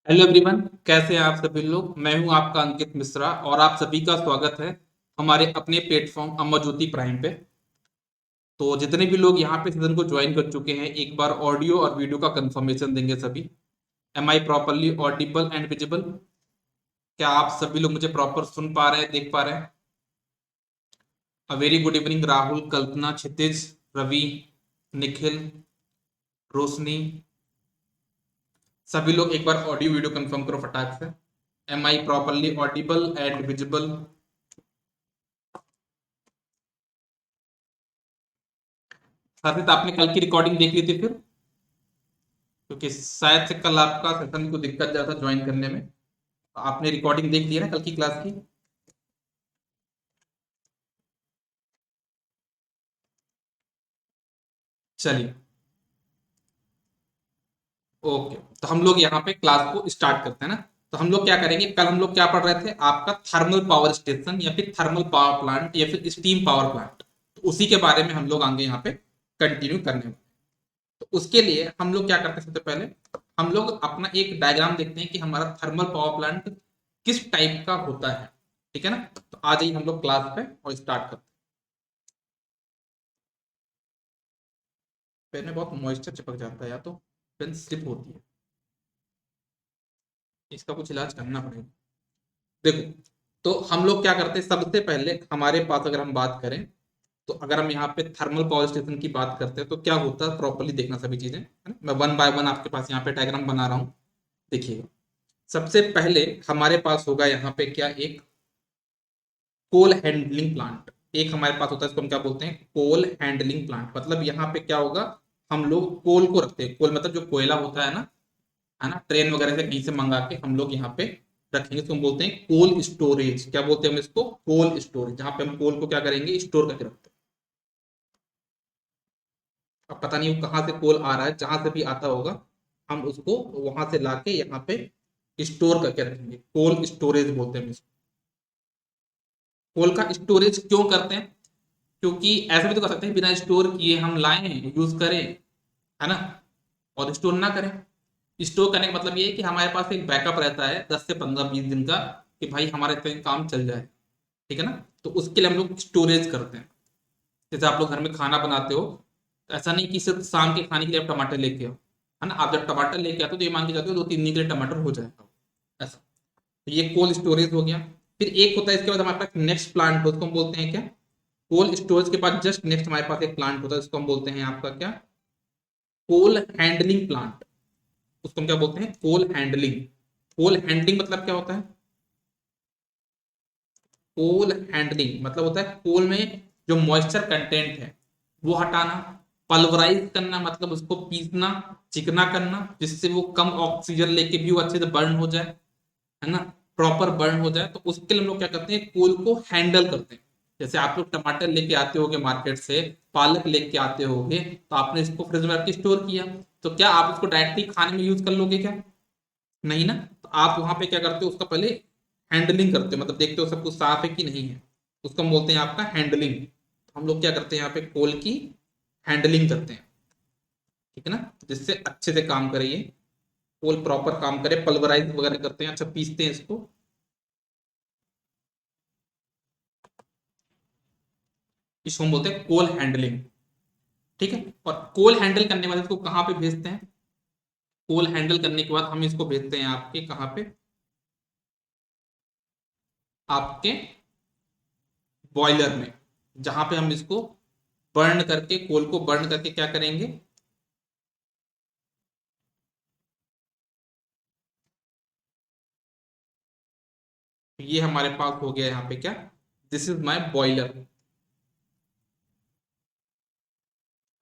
Hello everyone, कैसे हैं आप सभी लोग। मैं हूं आपका अंकित मिश्रा और आप सभी का स्वागत है हमारे अपने प्लेटफॉर्म अमर ज्योति प्राइम पे। तो जितने भी लोग यहाँ पे सीजन को ज्वाइन कर चुके हैं, एक बार ऑडियो और वीडियो का कंफर्मेशन देंगे सभी। Am I properly audible and visible? क्या आप सभी लोग मुझे प्रॉपर सुन पा रहे हैं, देख पा रहे हैं? A very good evening Rahul, Kalpana, Kshitij, Ravi, Nikhil, Roshni. सभी लोग एक बार ऑडियो वीडियो कंफर्म करो फटाक से। Am I properly audible and visible? साथ आपने कल की रिकॉर्डिंग देख ली थी फिर? क्योंकि शायद से कल आपका सेशन को दिक्कत ज्यादा ज्वाइन करने में। आपने रिकॉर्डिंग देख ली है ना कल की क्लास की? चलिए, ओके। तो हम लोग यहाँ पे क्लास को स्टार्ट करते हैं ना। तो हम लोग क्या करेंगे, कल हम लोग क्या पढ़ रहे थे, आपका थर्मल पावर स्टेशन या फिर थर्मल पावर प्लांट या फिर स्टीम पावर प्लांट। तो उसी के बारे में हम लोग आगे यहाँ पे कंटिन्यू करने वाले। तो उसके लिए हम लोग क्या करते हैं, सबसे पहले हम लोग अपना एक डायग्राम देखते हैं कि हमारा थर्मल पावर प्लांट किस टाइप का होता है। ठीक है ना। तो आ जाइए हम लोग क्लास पे और स्टार्ट करते हैं। पेन में बहुत मॉइस्चर चिपक जाता है या तो पेन स्लिप होती है। इसका कुछ इलाज करना पड़ेगा। देखो, तो हम लोग क्या करते हैं, सबसे पहले हमारे पास अगर हम बात करें, तो अगर हम यहाँ पे थर्मल पावर स्टेशन की बात करते हैं तो क्या होता है, प्रॉपरली देखना सभी चीजें, है ना। मैं वन बाय वन आपके पास यहाँ पे डायग्राम बना रहा हूँ, देखिएगा। सबसे पहले हमारे पास होगा यहाँ पे क्या, एक कोल हैंडलिंग प्लांट। एक हमारे पास होता है, इसको हम क्या बोलते हैं, कोल हैंडलिंग प्लांट। मतलब यहाँ पे क्या होगा, हम लोग कोल को रखते हैं। कोल मतलब जो कोयला होता है ना, ट्रेन वगैरह से कहीं से मंगा के हम लोग यहाँ पे रखेंगे। इसको हम बोलते हैं कोल स्टोरेज। क्या बोलते हैं हम इसको, कोल स्टोरेज। जहाँ पे हम कोल को क्या करेंगे, स्टोर करके रखते हैं। अब पता नहीं वो कहाँ से कोल आ रहा है, जहां से भी आता होगा हम उसको वहां से लाके यहाँ पे स्टोर करके रखेंगे। कोल स्टोरेज बोलते हैं हम इसको। कोल का स्टोरेज क्यों करते हैं, क्योंकि ऐसे भी तो कर सकते हैं बिना स्टोर किए हम लाएं, यूज करें, है ना, और स्टोर ना करें। स्टोर करने का मतलब ये है कि हमारे पास एक बैकअप रहता है 10 से 15 20 दिन का, कि भाई हमारा इतना काम चल जाए। ठीक है ना। तो उसके लिए हम लोग स्टोरेज करते हैं। जैसे आप लोग घर में खाना बनाते हो, तो ऐसा नहीं कि सिर्फ शाम के खाने के लिए आप टमाटर लेके आओ, है ना। आप जब टमाटर लेके आते हो तो ये मान के जाते हो 2 3 दिन के लिए टमाटर हो जाएगा, ऐसा। तो ये कोल्ड स्टोरेज हो गया। फिर एक होता है, इसके बाद हमारे पास नेक्स्ट प्लांट हो, उसको हम बोलते हैं क्या, कोल्ड स्टोरेज के बाद जस्ट नेक्स्ट हमारे पास एक प्लांट होता है, इसको हम बोलते हैं आपका क्या, कोल हैंडलिंग प्लांट। उसको हम क्या बोलते हैं, कोल हैंडलिंग। कोल हैंडलिंग मतलब क्या होता है, कोल हैंडलिंग मतलब होता है कोल में जो मॉइस्चर कंटेंट है वो हटाना। पल्वराइज करना मतलब उसको पीसना, चिकना करना, जिससे वो कम ऑक्सीजन लेके भी वो अच्छे से बर्न हो जाए, है ना, प्रॉपर बर्न हो जाए। तो उसके लिए हम लोग क्या करते हैं, कोल को हैंडल करते हैं। जैसे आप लोग टमाटर लेके आते होगे मार्केट से, पालक लेके आते होगे, तो आपने इसको फ्रिज में रख के स्टोर किया, तो क्या आप इसको डायरेक्टली खाने में यूज कर लोगे क्या? नहीं ना। तो आप वहां पे क्या करते हो, उसका पहले हैंडलिंग करते हो, मतलब देखते हो सब कुछ साफ है कि नहीं है। उसको हम बोलते हैं आपका हैंडलिंग। तो हम लोग क्या करते हैं, यहाँ पे कोल की हैंडलिंग करते हैं। ठीक है ना, जिससे अच्छे से काम करे ये, कोल प्रॉपर काम करे, पल्वराइज वगैरह करते हैं, अच्छा पीसते हैं इसको। इसको हम बोलते हैं कोल हैंडलिंग। ठीक है। और कोल हैंडल करने के बाद इसको कहाँ पे भेजते हैं, कोल हैंडल करने के बाद हम इसको भेजते हैं आपके कहाँ पे, आपके बॉयलर में, जहां पे हम इसको बर्न करके, कोल को बर्न करके क्या करेंगे, ये हमारे पास हो गया यहाँ पे क्या, दिस इज माई बॉयलर,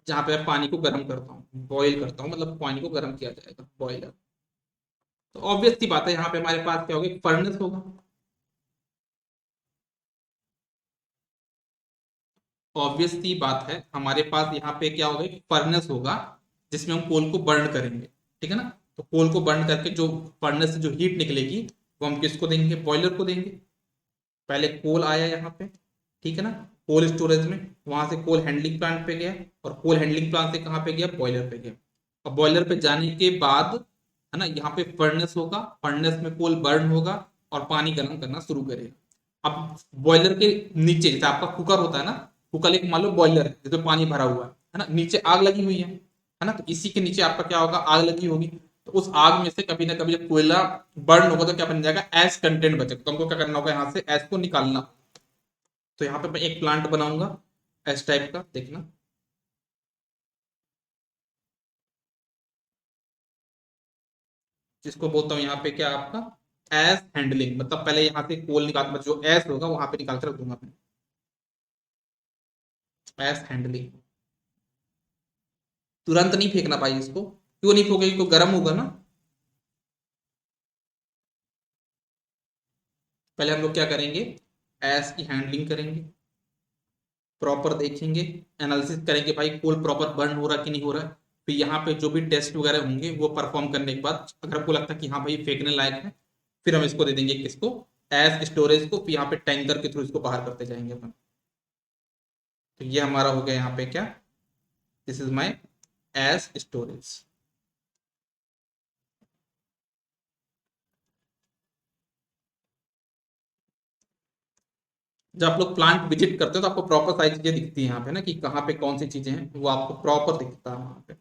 जहां पे मैं पानी को गर्म करता हूँ, बॉईल करता हूँ, मतलब पानी को गर्म किया जाएगा, बॉयलर। तो ऑब्वियस सी बात है, यहाँ पे हमारे पास क्या होगा, फर्नेस होगा। ऑब्वियस सी बात है, हमारे पास यहाँ पे क्या होगा, फर्नेस होगा, जिसमें हम कोल को बर्न करेंगे। ठीक है ना। तो कोल को बर्न करके जो फर्नेस से जो हीट निकलेगी, वो हम किसको देंगे, बॉयलर को देंगे। पहले कोल आया यहाँ पे, ठीक है ना, कोल स्टोरेज में, वहां से कोल हैंडलिंग प्लांट पे गया, और कोल हैंडलिंग प्लांट से कहाँ पे गया, बॉयलर पे गया। और बॉयलर पे जाने के बाद है ना। यहाँ पे फर्नेस होगा, फर्नेस में कोल बर्न होगा और पानी गर्म करना शुरू करेगा। अब बॉयलर के नीचे जैसे आपका कुकर होता है ना, कुकर एक मान लो बॉयलर है जिसमें पानी भरा हुआ है ना, नीचे आग लगी हुई है ना। तो इसी के नीचे आपका क्या होगा, आग लगी होगी। तो उस आग में से कभी ना कभी जब कोयला बर्न होगा तो क्या बन जाएगा, एस कंटेंट बचेगा। तो हमको क्या करना होगा, यहाँ से एस को निकालना। तो यहाँ पे मैं एक प्लांट बनाऊंगा एस टाइप का, देखना। जिसको बोलता हूँ यहाँ पे क्या आपका एस हैंडलिंग, मतलब पहले यहाँ से कोल निकाल, मतलब जो एस होगा वहां पे निकाल कर रख दूंगा मैं, एस हैंडलिंग। तुरंत नहीं फेंकना भाई इसको, क्यों नहीं फेंकोगे, क्योंकि गर्म होगा ना। पहले हम लोग क्या करेंगे, एस की हैंडलिंग करेंगे, प्रॉपर देखेंगे, एनालिसिस करेंगे भाई कोल प्रॉपर बर्न हो रहा कि नहीं हो रहा है। फिर यहाँ पे जो भी टेस्ट वगैरह होंगे वो परफॉर्म करने के बाद अगर आपको लगता है कि हाँ भाई फेंकने लायक है, फिर हम इसको दे देंगे किसको, एस स्टोरेज को। फिर यहाँ पे टैंकर के थ्रू इसको बाहर करते जाएंगे अपन। तो ये हमारा हो गया यहाँ पे क्या, this is my S storage. जब आप लोग प्लांट विजिट करते हो तो आपको प्रॉपर सारी चीजें दिखती हैं यहाँ पे ना, कि कहाँ पे कौन सी चीजें हैं, वो आपको प्रॉपर दिखता है वहां पे।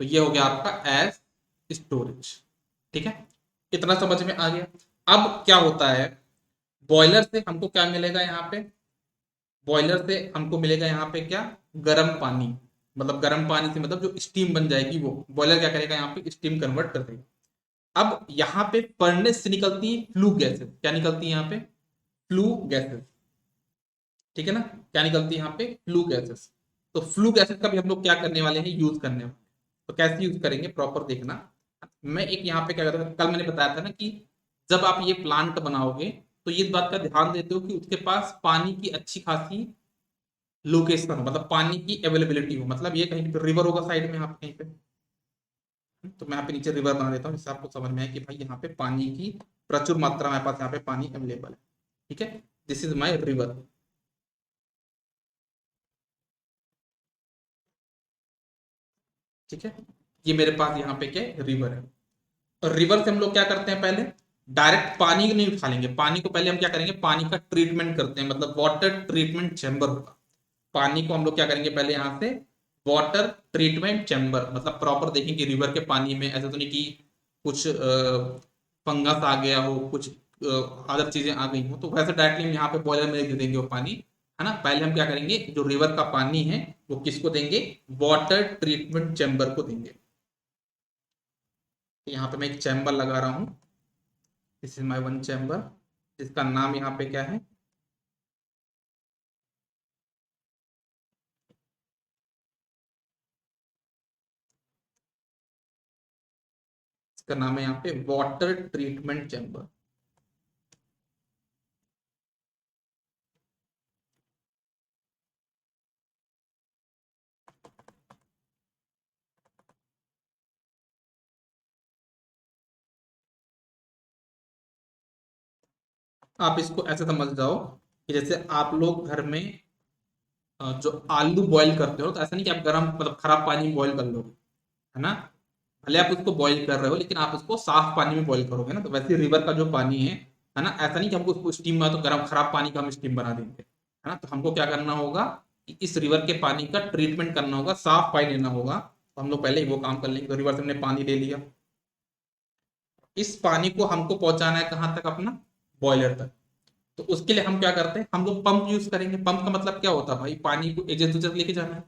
तो ये हो गया आपका एस स्टोरेज। ठीक है, इतना समझ में आ गया। अब क्या होता है, बॉयलर से हमको क्या मिलेगा यहाँ पे, बॉयलर से हमको मिलेगा यहाँ पे क्या, गर्म पानी। मतलब गर्म पानी से मतलब जो स्टीम बन जाएगी, वो बॉयलर क्या करेगा, यहाँ पे स्टीम कन्वर्ट कर देगा। अब यहाँ पे फर्नेस से निकलती है फ्लू गैसेस, क्या निकलती है यहाँ पे, फ्लू गैसेस। ठीक है ना, क्या निकलती है यहाँ पे, फ्लू गैसेस। तो फ्लू गैसेस का भी हम लोग क्या करने वाले हैं, यूज करने वाले। तो कैसे यूज करेंगे प्रॉपर देखना। मैं एक यहाँ पे क्या करता हूँ, कल मैंने बताया था ना कि जब आप ये प्लांट बनाओगे तो ये बात का ध्यान देते हो कि उसके पास पानी की अच्छी खासी लोकेशन हो, मतलब पानी की अवेलेबिलिटी हो। मतलब ये कहीं पे रिवर होगा साइड में यहाँ पे कहीं पे, तो मैं यहाँ पे नीचे रिवर बना देता हूँ, जिससे आपको समझ में आए कि भाई यहाँ पे पानी की प्रचुर मात्रा में पास यहाँ पे पानी अवेलेबल है। ठीक है, दिस इज माई रिवर। ठीक है, ये मेरे पास यहाँ पे क्या है, रिवर है। और रिवर से हम लोग क्या करते हैं, पहले डायरेक्ट पानी नहीं उठा लेंगे, पानी को पहले हम क्या करेंगे, पानी का ट्रीटमेंट करते हैं, मतलब वाटर ट्रीटमेंट चैम्बर होगा। पानी को हम लोग क्या करेंगे, पहले यहाँ से वाटर ट्रीटमेंट चैम्बर, मतलब प्रॉपर देखेंगे रिवर के पानी में ऐसा तो नहीं कि कुछ फंगस आ गया हो, कुछ अदर चीजें आ गई हो, तो वैसे डायरेक्टली हम यहाँ पे बॉयलर में दे देंगे वो पानी, है ना। पहले हम क्या करेंगे, जो रिवर का पानी है वो किसको देंगे, वाटर ट्रीटमेंट चैम्बर को देंगे। तो यहाँ पे मैं एक चैम्बर लगा रहा हूँ, this is my one chamber, जिसका नाम यहाँ पे क्या है, इसका नाम है यहाँ पे वाटर ट्रीटमेंट चैम्बर। आप इसको ऐसे समझ जाओ कि जैसे आप लोग घर में जो आलू बॉईल करते हो, तो ऐसा नहीं कि आप गर्म मतलब खराब पानी में बॉईल कर लोगे, है ना। भले आप उसको बॉईल कर रहे हो लेकिन आप उसको साफ पानी में बॉईल करोगे ना। तो वैसे रिवर का जो पानी है ना, ऐसा नहीं कि हमको उसको स्टीम में तो गर्म खराब पानी का हम स्टीम बना देंगे, है ना। तो हमको क्या करना होगा कि इस रिवर के पानी का ट्रीटमेंट करना होगा, साफ पानी लेना होगा। तो हम लोग पहले ही वो काम कर लेंगे। तो रिवर से हमने पानी ले लिया, इस पानी को हमको पहुंचाना है कहाँ तक, अपना बॉयलर तक। तो उसके लिए हम क्या करते हैं, हम लोग पंप यूज करेंगे। पंप का मतलब क्या होता है भाई, पानी को एक जगह दूसरे लेके जाना है।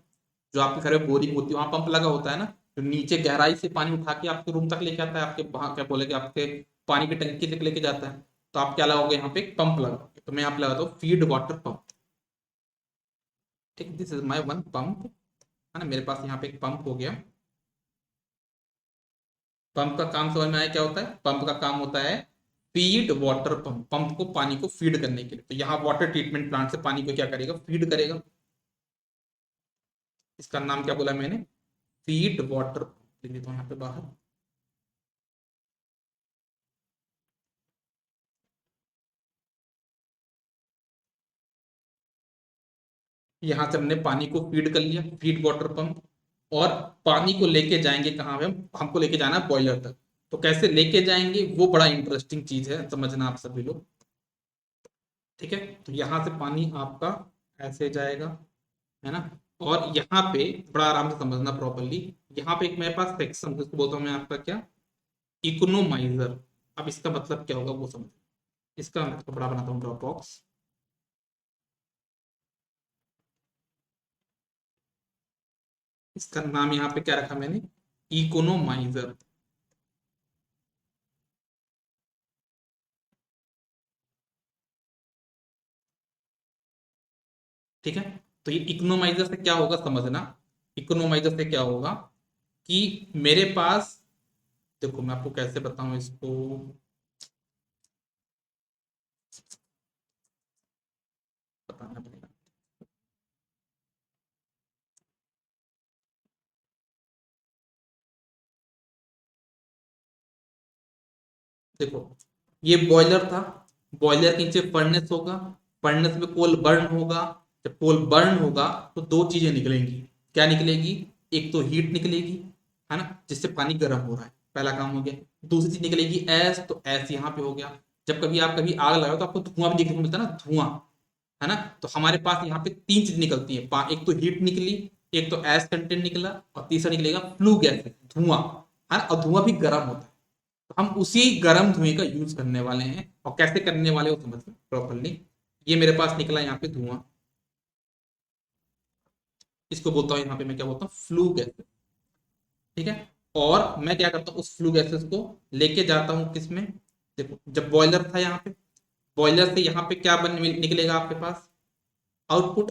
जो आपके घर में बोरिंग होती है वहां पंप लगा होता है ना, तो नीचे गहराई से पानी उठा के आपके रूम तक लेके आता है, आपके वहां क्या बोलेगे, आपके पानी की टंकी तक लेके जाता है। तो आप क्या लगाओगे, यहाँ पे एक पंप लगाओगे। तो मैं यहाँ पे लगाता हूँ फीड वाटर पंप। ठीक, this is my one pump, है ना। मेरे पास यहाँ पे एक पंप हो गया। पंप का काम समझ में आया क्या होता है, पंप का काम होता है फीड वाटर पंप, पंप को पानी को फीड करने के लिए। तो यहाँ वाटर ट्रीटमेंट प्लांट से पानी को क्या करेगा, फीड करेगा। इसका नाम क्या बोला मैंने, फीड वाटर पंप। लिख देता हूँ यहाँ पे बाहर। यहाँ से हमने पानी को फीड कर लिया, फीड वाटर पंप। और पानी को लेके जाएंगे कहाँ पे, हम हमको लेके जाना है बॉयलर तक। तो कैसे लेके जाएंगे वो बड़ा इंटरेस्टिंग चीज है, समझना आप सभी लोग। ठीक है, तो यहाँ से पानी आपका ऐसे जाएगा, है ना। और यहाँ पे बड़ा आराम से समझना प्रॉपरली, यहाँ पे एक मेरे पास सेक्शन, जिसको बोलता हूँ मैं आपका क्या, इकोनोमाइजर। अब इसका मतलब क्या होगा वो समझ, इसका मैं इसको बड़ा बनाता हूँ ड्रॉप बॉक्स। इसका नाम यहाँ पे क्या रखा मैंने, इकोनोमाइजर। ठीक है, तो ये इकोनोमाइजर से क्या होगा समझना। इकोनोमाइजर से क्या होगा कि मेरे पास, देखो मैं आपको कैसे बताऊं इसको, बताना पड़ेगा। देखो ये बॉयलर था, बॉयलर के नीचे फर्नेस होगा, फर्नेस में कोल बर्न होगा, जब कोल बर्न होगा तो दो चीजें निकलेंगी। क्या निकलेगी, एक तो हीट निकलेगी, है ना, जिससे पानी गर्म हो रहा है, पहला काम हो गया। दूसरी चीज निकलेगी एस, तो एस यहाँ पे हो गया। जब कभी आप कभी आग लगाओ तो आपको धुआं भी देखने को मिलता है ना, धुआं, है ना। तो हमारे पास यहाँ पे तीन चीज निकलती है, एक तो हीट निकली, एक तो एस कंटेंट निकला, और तीसरा निकलेगा फ्लू गैस, धुआं, है ना। और धुआं भी गर्म होता है, तो हम उसी गर्म धुएं का यूज करने वाले हैं। और कैसे करने वाले हो समझ प्रॉपरली। ये मेरे पास निकला यहाँ पे धुआं, इसको बोलता हूँ यहाँ पे मैं क्या बोलता हूँ, फ्लू गैस। ठीक है, और मैं क्या करता हूँ उस फ्लू गैसेस को लेके जाता हूँ किसमें, देखो जब बॉयलर था यहाँ पे, बॉयलर से यहाँ पे क्या निकलेगा आपके पास, आउटपुट।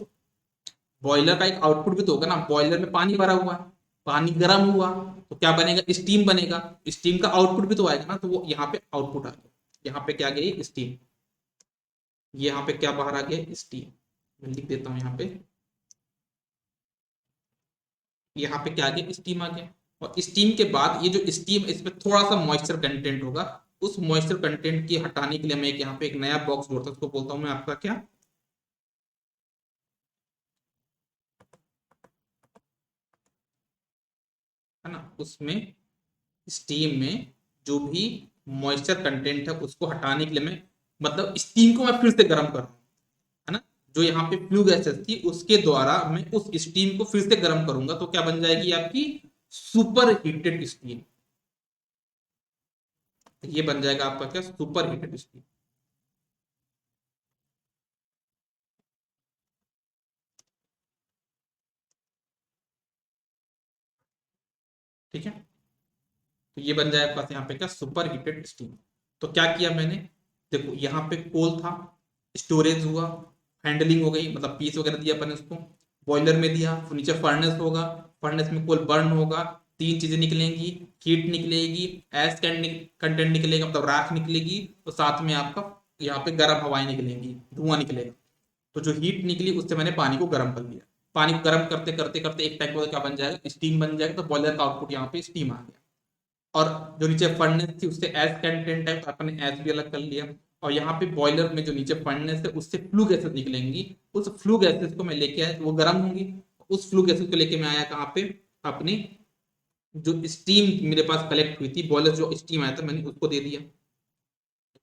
बॉयलर का एक आउटपुट भी तो होगा ना, बॉयलर में पानी भरा हुआ है, पानी गर्म हुआ, तो क्या बनेगा, स्टीम बनेगा। स्टीम का आउटपुट भी तो आएगा ना, तो वो यहाँ पे आउटपुट आ गया। यहाँ पे क्या गई, स्टीम। ये यहाँ पे क्या बाहर आ गया, स्टीम। मैं लिख देता हूँ यहाँ पे, यहाँ पे क्या आ गया, स्टीम आ गया। और स्टीम के बाद ये जो स्टीम, इसमें थोड़ा सा मॉइस्चर कंटेंट होगा, उस मॉइस्चर कंटेंट की हटाने के लिए मैं यहाँ पे एक नया बॉक्स जोड़ता हूँ, उसको बोलता हूँ मैं आपका क्या, है ना। उसमें स्टीम में जो भी मॉइस्चर कंटेंट है उसको हटाने के लिए मैं, मतलब स्टीम को मैं फिर से गर्म कर रहा हूँ, है ना। जो यहाँ पे फ्लू गैसेस थी उसके द्वारा मैं उस स्टीम को फिर से गर्म करूंगा, तो क्या बन जाएगी आपकी, सुपर हीटेड स्टीम। ये बन जाएगा आपका क्या, सुपर हीटेड स्टीम। ठीक है, तो ये बन जाए पास यहाँ पे क्या, सुपर हीटेड स्टीम। तो क्या किया मैंने, देखो यहाँ पे कोल था, स्टोरेज हुआ, हैंडलिंग हो गई, मतलब पीस वगैरह दिया अपन उसको, बॉयलर में दिया, फिर नीचे फर्नेस होगा, फर्नेस में कोल बर्न होगा, तीन चीजें निकलेंगी, हीट निकलेगी, एस कंटेंट निकलेगा, मतलब राख निकलेगी, और साथ में आपका यहाँ पे गर्म हवाएं निकलेंगी, धुआं निकलेगा। तो जो हीट निकली उससे मैंने पानी को गर्म कर लिया, पानी को गर्म करते करते करते एक टाइप का क्या बन जाएगा, स्टीम बन जाएगा। तो बॉयलर का आउटपुट यहाँ पे स्टीम आ गया। और जो नीचे फर्नेस थी उससे एस कंटेंट है, तो अपन ने एस भी अलग कर लिया। और यहाँ पे बॉयलर में जो नीचे फर्नेस है उससे फ्लू गैसेस निकलेंगी, उस फ्लू गैसेस को मैं लेके आया, वो गर्म होंगी। उस फ्लू गैसेस को लेके मैं आया कहाँ पे, अपने जो स्टीम मेरे पास कलेक्ट हुई थी, बॉयलर जो स्टीम आया था मैंने उसको दे दिया।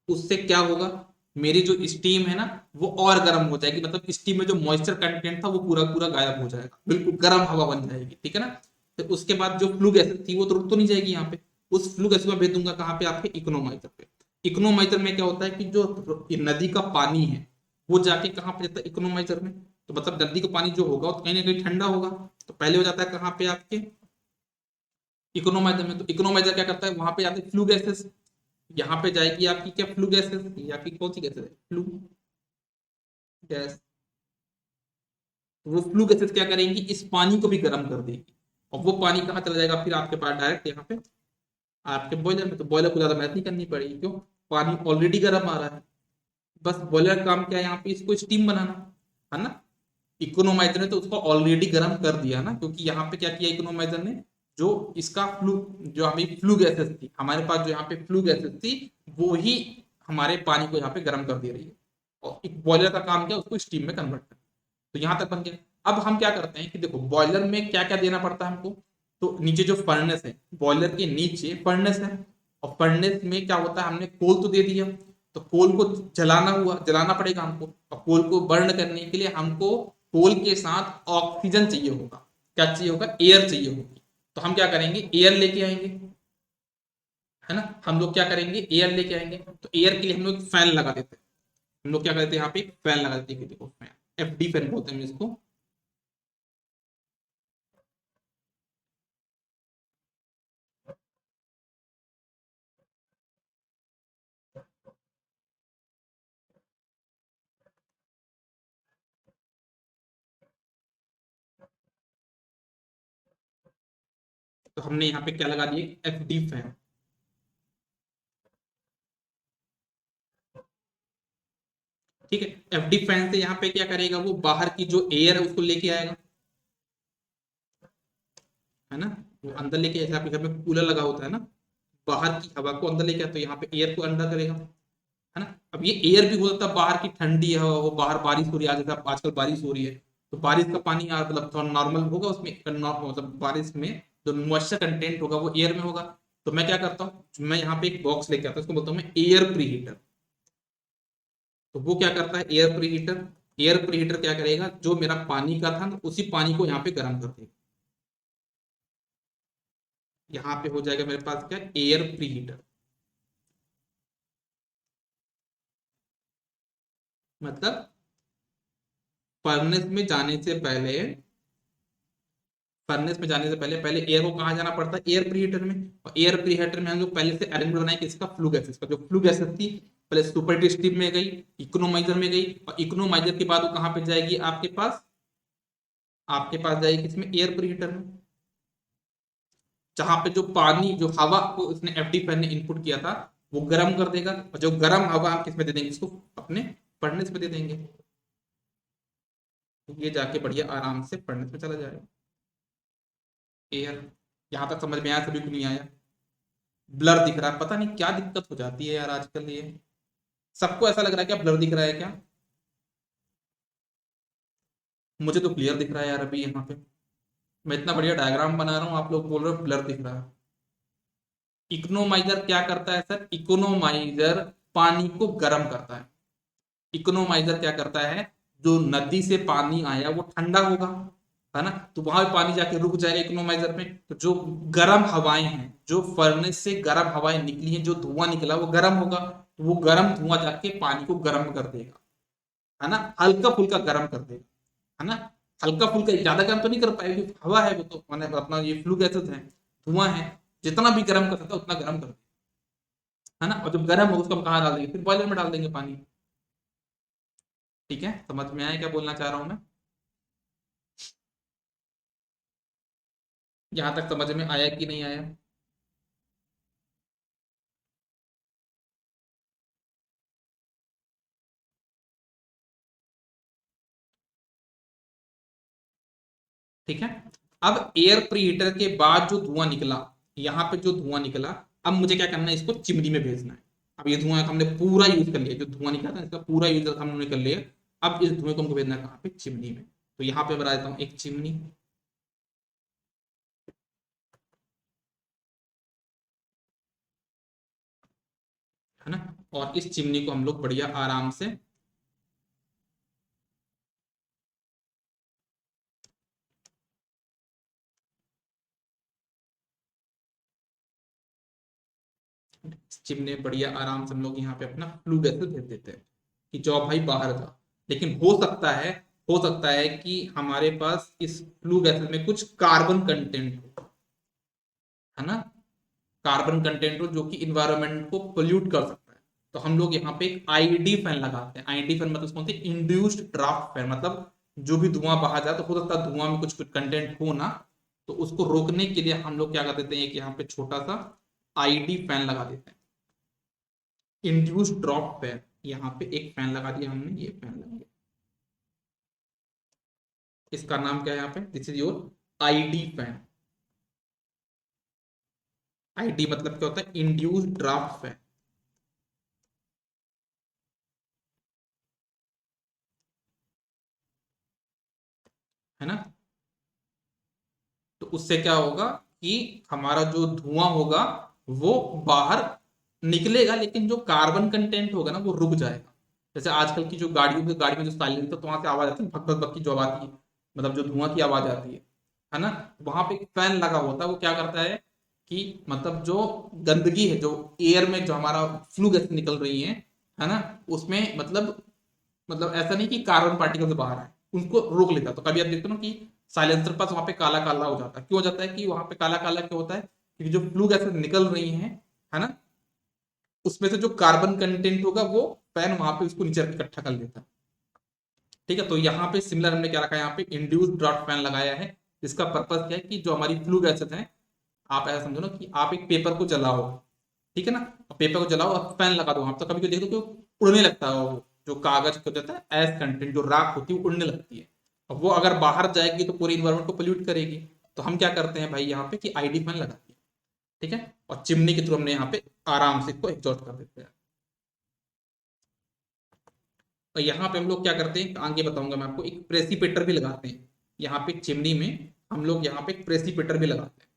उससे क्या होगा, मेरी जो स्टीम है ना वो और गर्म हो जाएगी, मतलब स्टीम में जो मॉइस्चर कंटेंट था वो पूरा पूरा गायब हो जाएगा, बिल्कुल गर्म हवा बन जाएगी। ठीक है ना। तो उसके बाद जो फ्लू गैसेस थी वो तो रुक तो नहीं जाएगी यहाँ पे, उस फ्लू गैसेस में भेज दूंगा कहाँ पे, आपके इकोनोमाइजर पे। इकोनोमाइजर में क्या होता है कि जो नदी का पानी है वो जाके कहाँ पे जाता है, इकोनोमाइजर में। तो मतलब नदी का पानी जो होगा वो कहीं ना कहीं ठंडा होगा, तो पहले हो जाता है कहाँ पे, आपके इकोनोमाइजर में। तो इकोनोमाइजर क्या करता है, वहां पे जाते हैं फ्लू गैसेस, यहाँ पे जाएगी आपकी क्या, फ्लू गैसेस, ये आपकी कौन सी गैसेस है, फ्लू गैस। तो वो फ्लू गैसेस क्या करेंगी, इस पानी को भी गर्म कर देगी, और वो पानी कहाँ चला जाएगा फिर आपके पास, डायरेक्ट यहाँ पे आपके बॉयलर में। तो बॉयलर को ज्यादा मेहनत नहीं करनी पड़ेगी, क्यों, पानी ऑलरेडी गर्म आ रहा है। बस बॉयलर का काम क्या है यहाँ पे, इसको स्टीम बनाना, है ना। इकोनोमाइजर ने तो उसको ऑलरेडी गर्म कर दिया ना, क्योंकि यहाँ पे क्या किया इकोनोमाइजर ने, जो इसका फ्लू, जो हमें फ्लू गैसेस थी हमारे पास, जो यहाँ पे फ्लू गैसेस थी वो ही हमारे पानी को यहाँ पे गर्म कर दे रही है। और एक बॉयलर का काम क्या, उसको स्टीम में कन्वर्ट करना। तो यहाँ तक बन गया। अब हम क्या करते हैं कि देखो बॉयलर में क्या क्या देना पड़ता है हमको, तो नीचे जो फर्नेस है, बॉयलर के नीचे फर्नेस है, और फर्नेस में क्या होता है, हमने कोल तो दे दिया, तो कोल को जलाना पड़ेगा हमको, और कोल को बर्न करने के लिए हमको कोल के साथ ऑक्सीजन चाहिए होगा। क्या चाहिए होगा? एयर चाहिए होगी। तो हम क्या करेंगे? एयर लेके आएंगे, है ना। हम लोग क्या करेंगे? एयर लेके आएंगे। तो एयर के लिए हम लोग फैन लगा देते हैं। हम लोग क्या करते हैं? यहाँ पे फैन लगा देते हैं, देखो फैन, एफडी फैन बोलते हैं इसको। तो हमने यहाँ पे क्या लगा दिए? FD fan. ठीक है, एफडी फैन से यहाँ पे क्या करेगा? वो बाहर की जो एयर है उसको लेके आएगा, है ना। वो अंदर लेके, जैसे आपके घर में कूलर लगा होता है ना, बाहर की हवा को अंदर लेके आता, तो यहाँ पे एयर को अंदर करेगा, है ना। अब ये एयर भी हो सकता है बाहर की ठंडी हवा हो, बाहर बारिश हो रही है, जैसे आजकल बारिश हो रही है, तो बारिश का पानी मतलब थोड़ा नॉर्मल होगा उसमें, मतलब बारिश में जो मॉइस्चर कंटेंट होगा वो एयर में होगा। तो मैं क्या करता हूँ, मैं यहाँ पे एक बॉक्स लेके आता हूँ, उसको बोलता हूँ मैं एयर प्री हीटर। तो वो क्या करता है? Air pre heater. Air pre heater क्या करेगा? जो मेरा पानी का था उसी पानी को यहाँ पे गर्म कर देगा। यहाँ पे हो जाएगा मेरे पास क्या? Air pre heater. मतलब फर्नेस में जाने से पहले, फर्नेस में जाने से पहले पहले एयर को कहाँ जाना पड़ता है? एयर प्रीहीटर में। और एयर प्रीहीटर में हम लोग पहले से अरेंजमेंट बनाए किसका? फ्लू गैसेस का। जो फ्लू गैसेस थी पहले सुपर स्टीम में गई, इकोनोमाइजर में गई, और इकोनोमाइजर के बाद वो कहाँ पे जाएगी? आपके पास, आपके पास जाएगी किसमें? एयर प्रीहीटर में। जहां पे जो पानी, जो हवा को उसने एफडी फैन ने इनपुट किया था, वो गर्म कर देगा, और जो गर्म हवा हम किसमें दे देंगे? इसको अपने फर्नेस में दे देंगे। तो ये जाके बढ़िया आराम से फर्नेस में चला जाएगा एयर। यहाँ तक समझ में आया? सभी को नहीं आया? ब्लर दिख रहा है, पता नहीं क्या दिक्कत हो जाती है यार आजकल ये। सबको ऐसा लग रहा है क्या ब्लर दिख रहा है क्या? मुझे तो क्लियर दिख रहा है यार अभी यहाँ पे। मैं इतना बढ़िया डायग्राम बना रहा हूँ, आप लोग बोल रहे हो ब्लर दिख रहा है। इकोनोमाइजर क्या करता है सर? इकोनोमाइजर पानी को गर्म करता है। इकोनोमाइजर क्या करता है? जो नदी से पानी आया वो ठंडा होगा, है ना, तो वहां पे पानी जाके रुक जाएगा इकोनोमाइजर में। तो जो गर्म हवाएं हैं, जो फर्नेस से गर्म हवाएं निकली हैं, जो धुआं निकला वो गर्म होगा, तो वो गर्म धुआं जाके पानी को गर्म कर देगा, है ना, हल्का फुल्का गर्म कर देगा, है ना। हल्का फुल्का, ज्यादा गर्म तो नहीं कर पाएगी, हवा है वो तो, मैंने अपना ये फ्लू गैसेस है, धुआं है, जितना भी गर्म कर सकता है उतना गर्म कर देगा, है ना। और जब गर्म होगा उसको हम कहाँ डाल देंगे? फिर बॉयलर में डाल देंगे पानी। ठीक है, समझ में आया क्या बोलना चाह रहा हूं मैं? यहां तक समझ में आया कि नहीं आया? ठीक है। अब एयर प्रीहीटर के बाद जो धुआं निकला, यहाँ पे जो धुआं निकला, अब मुझे क्या करना है? इसको चिमनी में भेजना है। अब ये धुआं हमने पूरा यूज कर लिया, जो धुआं निकला था इसका पूरा यूज हमने कर लिया। अब इस धुएं को हमको भेजना है कहाँ पे? चिमनी में। तो यहाँ पे बना देता हूँ एक चिमनी, है ना। और इस चिमनी को हम लोग बढ़िया आराम से चिमने बढ़िया आराम से हम लोग यहाँ पे अपना फ्लू गैसेस भेज देते हैं कि जाओ भाई बाहर था। लेकिन हो सकता है कि हमारे पास इस फ्लू गैसेस में कुछ कार्बन कंटेंट हो, है ना, कार्बन कंटेंट हो जो कि इन्वायरमेंट को पोल्यूट कर सकता है। तो हम लोग यहाँ पे एक आईडी फैन लगाते हैं। आईडी फैन मतलब कौन सी? Induced draft fan. मतलब जो भी धुआं बाहर जाए, तो हो सकता है धुआं में कुछ कुछ कंटेंट हो ना, तो उसको रोकने के लिए हम लोग क्या कर देते हैं? एक यहाँ पे छोटा सा आईडी फैन लगा देते हैं, इंड्यूस ड्रॉप फैन। यहाँ पे एक फैन लगा दिया हमने, ये फैन लगा दिया। इसका नाम क्या है यहाँ पे? This is your ID fan. ID मतलब क्या होता है? इंड्यूस ड्राफ्ट फैन, है ना। तो उससे क्या होगा कि हमारा जो धुआं होगा वो बाहर निकलेगा, लेकिन जो कार्बन कंटेंट होगा ना वो रुक जाएगा। जैसे आजकल की जो गाड़ी में जो साइलेंसर, तो वहां से आवाज आती है भक भक भक की जो आवाज आती है, मतलब जो धुआं की आवाज आती है ना, वहां पे एक फैन लगा होता है, वो क्या करता है कि मतलब जो गंदगी है जो एयर में जो हमारा फ्लू गैस निकल रही है ना, उसमें मतलब ऐसा नहीं कि कार्बन पार्टिकल बाहर आए, उनको रोक लेता है। तो कभी आप देखते हो ना कि साइलेंसर पास वहां पे काला काला हो जाता है, क्यों हो जाता है कि वहां पे काला काला क्यों होता है, क्योंकि जो फ्लू गैसेस निकल रही है ना, उसमें से जो कार्बन कंटेंट होगा वो फैन वहां पे उसको नीचे इकट्ठा कर लेता है। ठीक है, तो यहाँ पे सिमिलर हमने क्या रखा है, यहाँ पे इंड्यूस ड्राफ्ट फैन लगाया है। इसका पर्पज क्या है कि जो हमारी फ्लू गैसेस हैं, आप ऐसा समझो ना कि आप एक पेपर को जलाओ, ठीक है ना, और पेपर को जलाओ और फैन लगा दो, आप तो कभी कभी देखो तो उड़ने लगता है वो, जो कागज को देता है एस कंटेंट जो राख होती है वो उड़ने लगती है। अब वो अगर बाहर जाएगी तो पूरे इन्वायरमेंट को पोल्यूट करेगी। तो हम क्या करते हैं भाई यहाँ पे कि आईडी फैन लगा दिया, ठीक है, और चिमनी के थ्रू हमने यहाँ पे आराम से इसको एग्जॉस्ट कर देते हैं। और यहाँ पे हम लोग क्या करते हैं, आगे बताऊंगा मैं आपको, एक प्रेसिपेटर भी लगाते हैं यहाँ पे चिमनी में। हम लोग यहाँ पे एक प्रेसिपेटर भी लगाते हैं।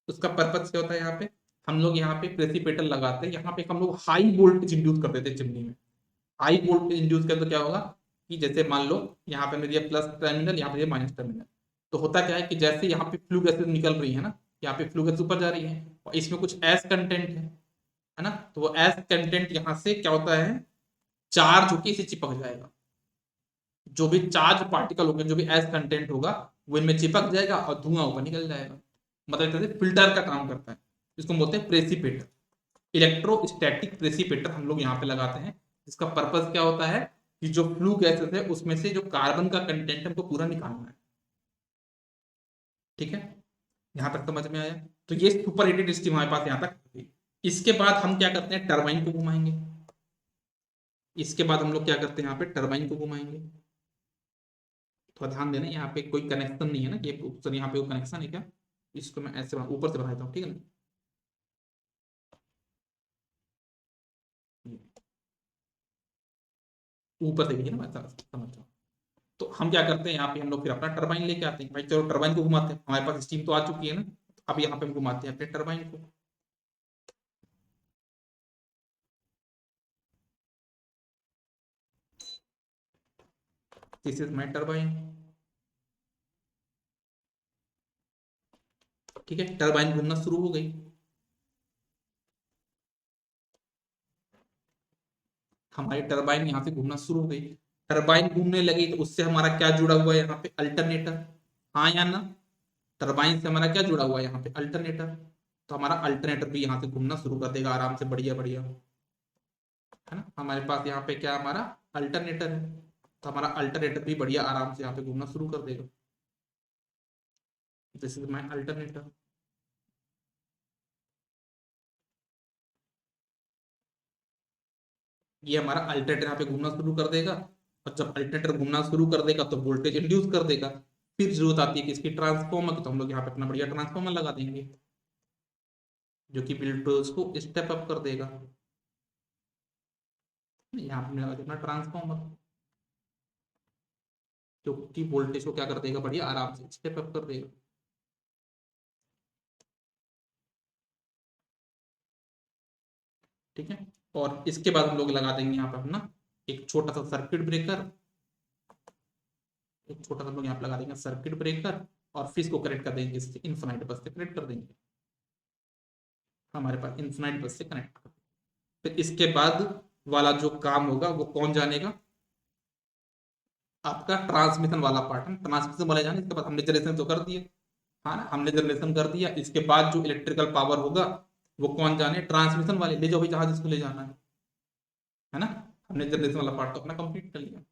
उसका पर्पज क्या होता है, यहाँ पे हम लोग यहाँ पे प्रेसिपेटर लगाते हैं, यहाँ पे हम लोग हाई वोल्टेज इंड्यूस कर देते हैं चिमनी में। हाई वोल्टेज इंड्यूस करें तो क्या होगा कि जैसे मान लो यहाँ पे मेरी प्लस टर्मिनल, यहाँ पे माइनस टर्मिनल, तो होता क्या है कि जैसे यहाँ पे फ्लू गैसेस निकल रही है ना, यहाँ पे फ्लू गैस ऊपर जा रही है और इसमें कुछ एस कंटेंट है ना, तो वो एस कंटेंट यहाँ से क्या होता है, चार्ज होके इसे चिपक जाएगा। जो भी चार्ज पार्टिकल होंगे, जो भी एस कंटेंट होगा, वो इनमें चिपक जाएगा और धुआं ऊपर निकल जाएगा। मतलब फिल्टर का काम करता है, इसको बोलते हैं प्रेसिपेटर। इलेक्ट्रोस्टैटिक प्रेसिपेटर हम लोग यहाँ पे लगाते हैं। इसका पर्पज क्या होता है कि जो फ्लू गैसेस है उसमें से जो कार्बन का कंटेंट हमको पूरा निकालना है। ठीक है, यहां तक समझ में आया। तो ये सुपर हीटेड स्टीम हमारे पास यहाँ तक होगी। इसके बाद हम क्या करते हैं, टरबाइन को घुमाएंगे। इसके बाद हम लोग क्या करते हैं, यहाँ पे टरबाइन को घुमाएंगे। थोड़ा ध्यान देना, यहाँ पे कोई कनेक्शन नहीं है ना, ये सर यहाँ पे कनेक्शन है क्या, इसको मैं ऐसे ऊपर से बना देता हूँ, ठीक है ना। ऊपर से देखिए ना, मैं समझ रहा हूँ। तो हम क्या करते हैं, यहाँ पे हम लोग फिर अपना टरबाइन लेके आते हैं। भाई चलो टरबाइन को घुमाते हैं, हमारे पास स्टीम तो आ चुकी है ना, अब यहाँ पे हम घुमाते हैं अपने टरबाइन को। This is my turbine. ठीक है, टरबाइन घूमना शुरू हो गई। हमारी टरबाइन यहाँ से घूमना शुरू हो गई। टरबाइन घूमने लगी तो उससे हमारा क्या जुड़ा हुआ है यहाँ पे, अल्टरनेटर। हाँ या ना, टरबाइन से हमारा क्या जुड़ा हुआ है यहाँ पे, अल्टरनेटर। तो हमारा अल्टरनेटर भी यहाँ से घूमना शुरू कर देगा आराम से, बढ़िया बढ़िया, है ना। हमारे पास यहाँ पे क्या, हमारा अल्टरनेटर है, तो हमारा अल्टरनेटर भी बढ़िया आराम से यहाँ पे घूमना शुरू कर देगा। This is my alternator. ये हमारा अल्टरनेटर यहाँ पे घूमना शुरू कर देगा। और जब अल्टरनेटर घूमना शुरू कर देगा तो वोल्टेज इंड्यूस कर देगा। फिर जरूरत आती है कि इसकी ट्रांसफॉर्मर की, तो हम लोग यहाँ पे अपना बढ़िया ट्रांसफॉर्मर लगा देंगे, जो कि वोल्टेज को स्टेप अप कर देगा। यहाँ पे लगा देना ट्रांसफॉर्मर, जो कि वोल्टेज को क्या कर देगा, बढ़िया आराम से स्टेप अप कर देगा। ठीक है, और इसके बाद हम लोग लगा देंगे यहाँ पे अपना एक छोटा सा सर्किट ब्रेकर। एक छोटा सा हम लोग यहाँ पे लगा देंगे सर्किट ब्रेकर, और फिर इसको कनेक्ट कर देंगे, इससे इन्फिनाइट बस से कनेक्ट कर देंगे। हमारे पास इन्फिनाइट बस से कनेक्ट कर, फिर इसके बाद वाला जो काम होगा वो कौन जानेगा, आपका ट्रांसमिशन वाला पार्ट है। ट्रांसमिशन वाला जाने, इसके बाद हमने जनरेशन तो कर दिया, हाँ ना, हमने जनरेशन कर दिया। इसके बाद जो इलेक्ट्रिकल पावर होगा वो कौन जाने, ट्रांसमिशन वाले ले जाओ भाई, जहां जिसको ले जाना है ना। हमने जनरेशन वाला पार्ट तो अपना कंप्लीट कर लिया,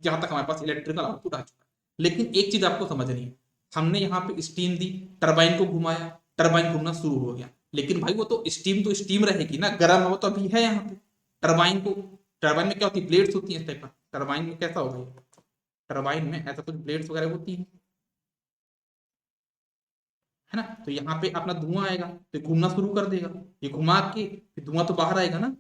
जहां तक हमारे पास इलेक्ट्रिकल आउटपुट आ चुका है। लेकिन एक चीज आपको समझनी है, हमने यहाँ पे स्टीम दी, टरबाइन को घुमाया, टरबाइन घूमना शुरू हो गया, लेकिन भाई वो तो स्टीम रहेगी ना, गर्म हवा तो अभी है यहाँ पे। टरबाइन को, टरबाइन में क्या होती है, ब्लेड्स होती है इस टाइप का। टरबाइन में कैसा होगा, टरबाइन में ऐसा कुछ ब्लेड्स वगैरह होती है ना। तो यहाँ पे अपना धुआं आएगा तो ये घूमना शुरू कर देगा, ये घुमा के फिर धुआं तो बाहर आएगा ना।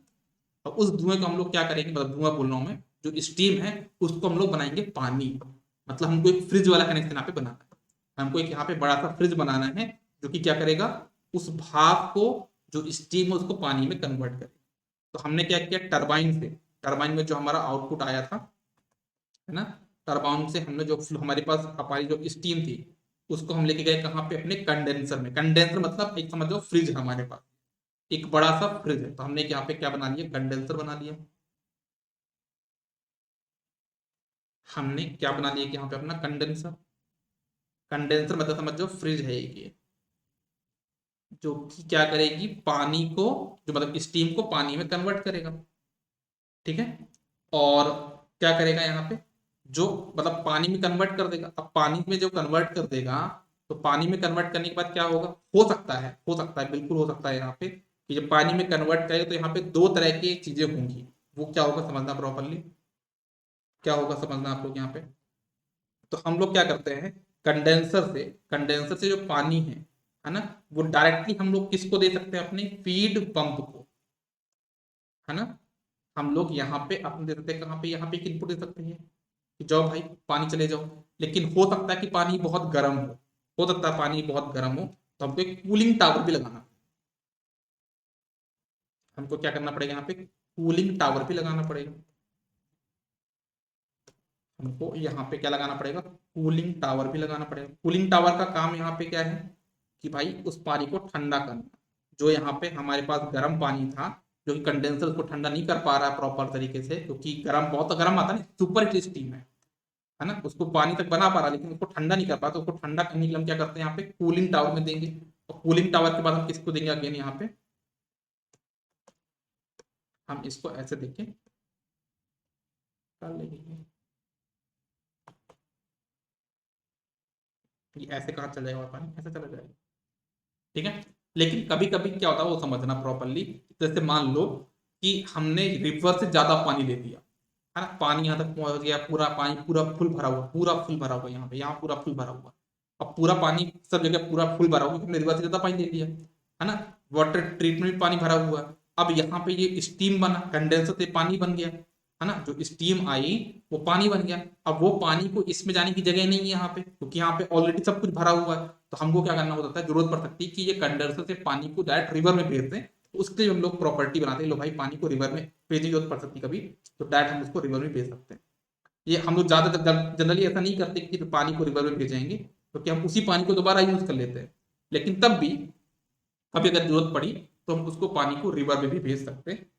और उस धुएं को हम लोग क्या करेंगे, मतलब धुआं बोल रहा हूं मैं, जो स्टीम है उसको हम लोग बनाएंगे पानी। मतलब हमको एक फ्रिज वाला कनेक्शन यहाँ पे बनाना है। हमको एक यहाँ पे बड़ा सा फ्रिज बनाना है जो कि क्या करेगा, उस भाप को, जो स्टीम है उसको पानी में कन्वर्ट करे। तो हमने क्या किया, टरबाइन से, टरबाइन में जो हमारा आउटपुट आया था, है ना, टरबाइन से हमने जो हमारे पास हमारी जो स्टीम थी उसको हम लेके गए कहाँ पे, अपने कंडेंसर में। कंडेंसर मतलब एक समझ लो फ्रिज है हमारे पास, एक बड़ा सा फ्रिज है। तो हमने यहाँ पे क्या बना लिया, कंडेंसर बना लिया। हमने क्या बना लिया कि यहाँ पे अपना कंडेंसर, कंडेंसर मतलब समझ लो फ्रिज है एक ये, जो कि क्या करेगी, पानी को, जो मतलब स्टीम को पानी में कन्वर्ट करेगा। ठीक है, और क्या करेगा यहाँ पे, जो मतलब पानी में कन्वर्ट कर देगा। अब पानी में जो कन्वर्ट कर देगा, तो पानी में कन्वर्ट करने के बाद क्या होगा, हो सकता है बिल्कुल हो सकता है यहाँ पे कि जब पानी में कन्वर्ट करेगा तो यहाँ पे दो तरह की चीजें होंगी। वो क्या होगा समझना प्रॉपरली, क्या होगा समझना आप लोग यहाँ पे। तो हम लोग क्या करते हैं, कंडेंसर से जो पानी है ना, वो डायरेक्टली हम लोग किसको दे सकते हैं, अपने फीड पंप को, है ना। हम लोग यहाँ पे अपने दे सकते हैं, कहाँ पे, यहाँ पे एक इनपुट दे सकते हैं कि जाओ भाई पानी चले जाओ। लेकिन हो सकता है कि पानी बहुत गर्म हो सकता है पानी बहुत गर्म हो, तो हमको एक कूलिंग टावर भी लगाना, हमको क्या करना पड़ेगा, यहाँ पे कूलिंग टावर भी लगाना पड़ेगा। हमको यहाँ पे क्या लगाना पड़ेगा, कूलिंग टावर भी लगाना पड़ेगा। कूलिंग टावर का काम यहाँ पे क्या है कि भाई उस पानी को ठंडा करना, जो यहाँ पे हमारे पास गर्म पानी था, जो कि कंडेंसर उसको ठंडा नहीं कर पा रहा है प्रॉपर तरीके से, क्योंकि गर्म बहुत गर्म आता है ना, सुपर हीट स्टीम है ना, उसको पानी तक बना पा रहा है लेकिन उसको ठंडा नहीं कर पा, तो उसको ठंडा करने के लिए हम क्या करते हैं, यहाँ पे कूलिंग टावर में देंगे। और कूलिंग टावर के बाद हम किसको देंगे, अगेन यहाँ पे हम इसको ऐसे देखें, कर लेंगे ये ऐसे कहाँ चल जाएगा, और पानी ऐसे चला जाएगा। ठीक है, लेकिन कभी कभी क्या होता है वो समझना प्रॉपरली। जैसे मान लो कि हमने रिवर से ज्यादा पानी ले लिया, है ना, पानी यहाँ तक पहुंच गया, पूरा पानी पूरा फुल भरा हुआ, पूरा फुल भरा हुआ, यहाँ पे यहाँ पूरा फुल भरा हुआ। अब पूरा पानी सब जगह पूरा फुल भरा हुआ क्योंकि हमने रिवर से ज्यादा पानी ले लिया, है ना। वाटर ट्रीटमेंट में पानी भरा हुआ। अब यहाँ पे ये स्टीम बना, कंडेंसर से पानी बन गया, है ना, जो स्टीम आई वो पानी बन गया। अब वो पानी को इसमें जाने की जगह नहीं है यहाँ पे, क्योंकि यहाँ पे ऑलरेडी सब कुछ भरा हुआ है। तो हमको क्या करना हो सकता है, जरूरत पड़ सकती है कि ये कंडेंसर से पानी को डायरेक्ट रिवर में भेज दें। तो उसके लिए हम लोग प्रॉपर्टी बनाते हैं, लो भाई पानी को रिवर में भेजने की जरूरत पड़ सकती है कभी, तो डायरेक्ट हम उसको रिवर में भेज सकते हैं। ये हम लोग ज्यादातर जनरली ऐसा नहीं करते कि पानी को रिवर में भेजेंगे, क्योंकि हम उसी पानी को दोबारा यूज कर लेते हैं। लेकिन तब भी कभी अगर जरूरत पड़ी तो हम उसको पानी को रिवर में भी भेज सकते हैं।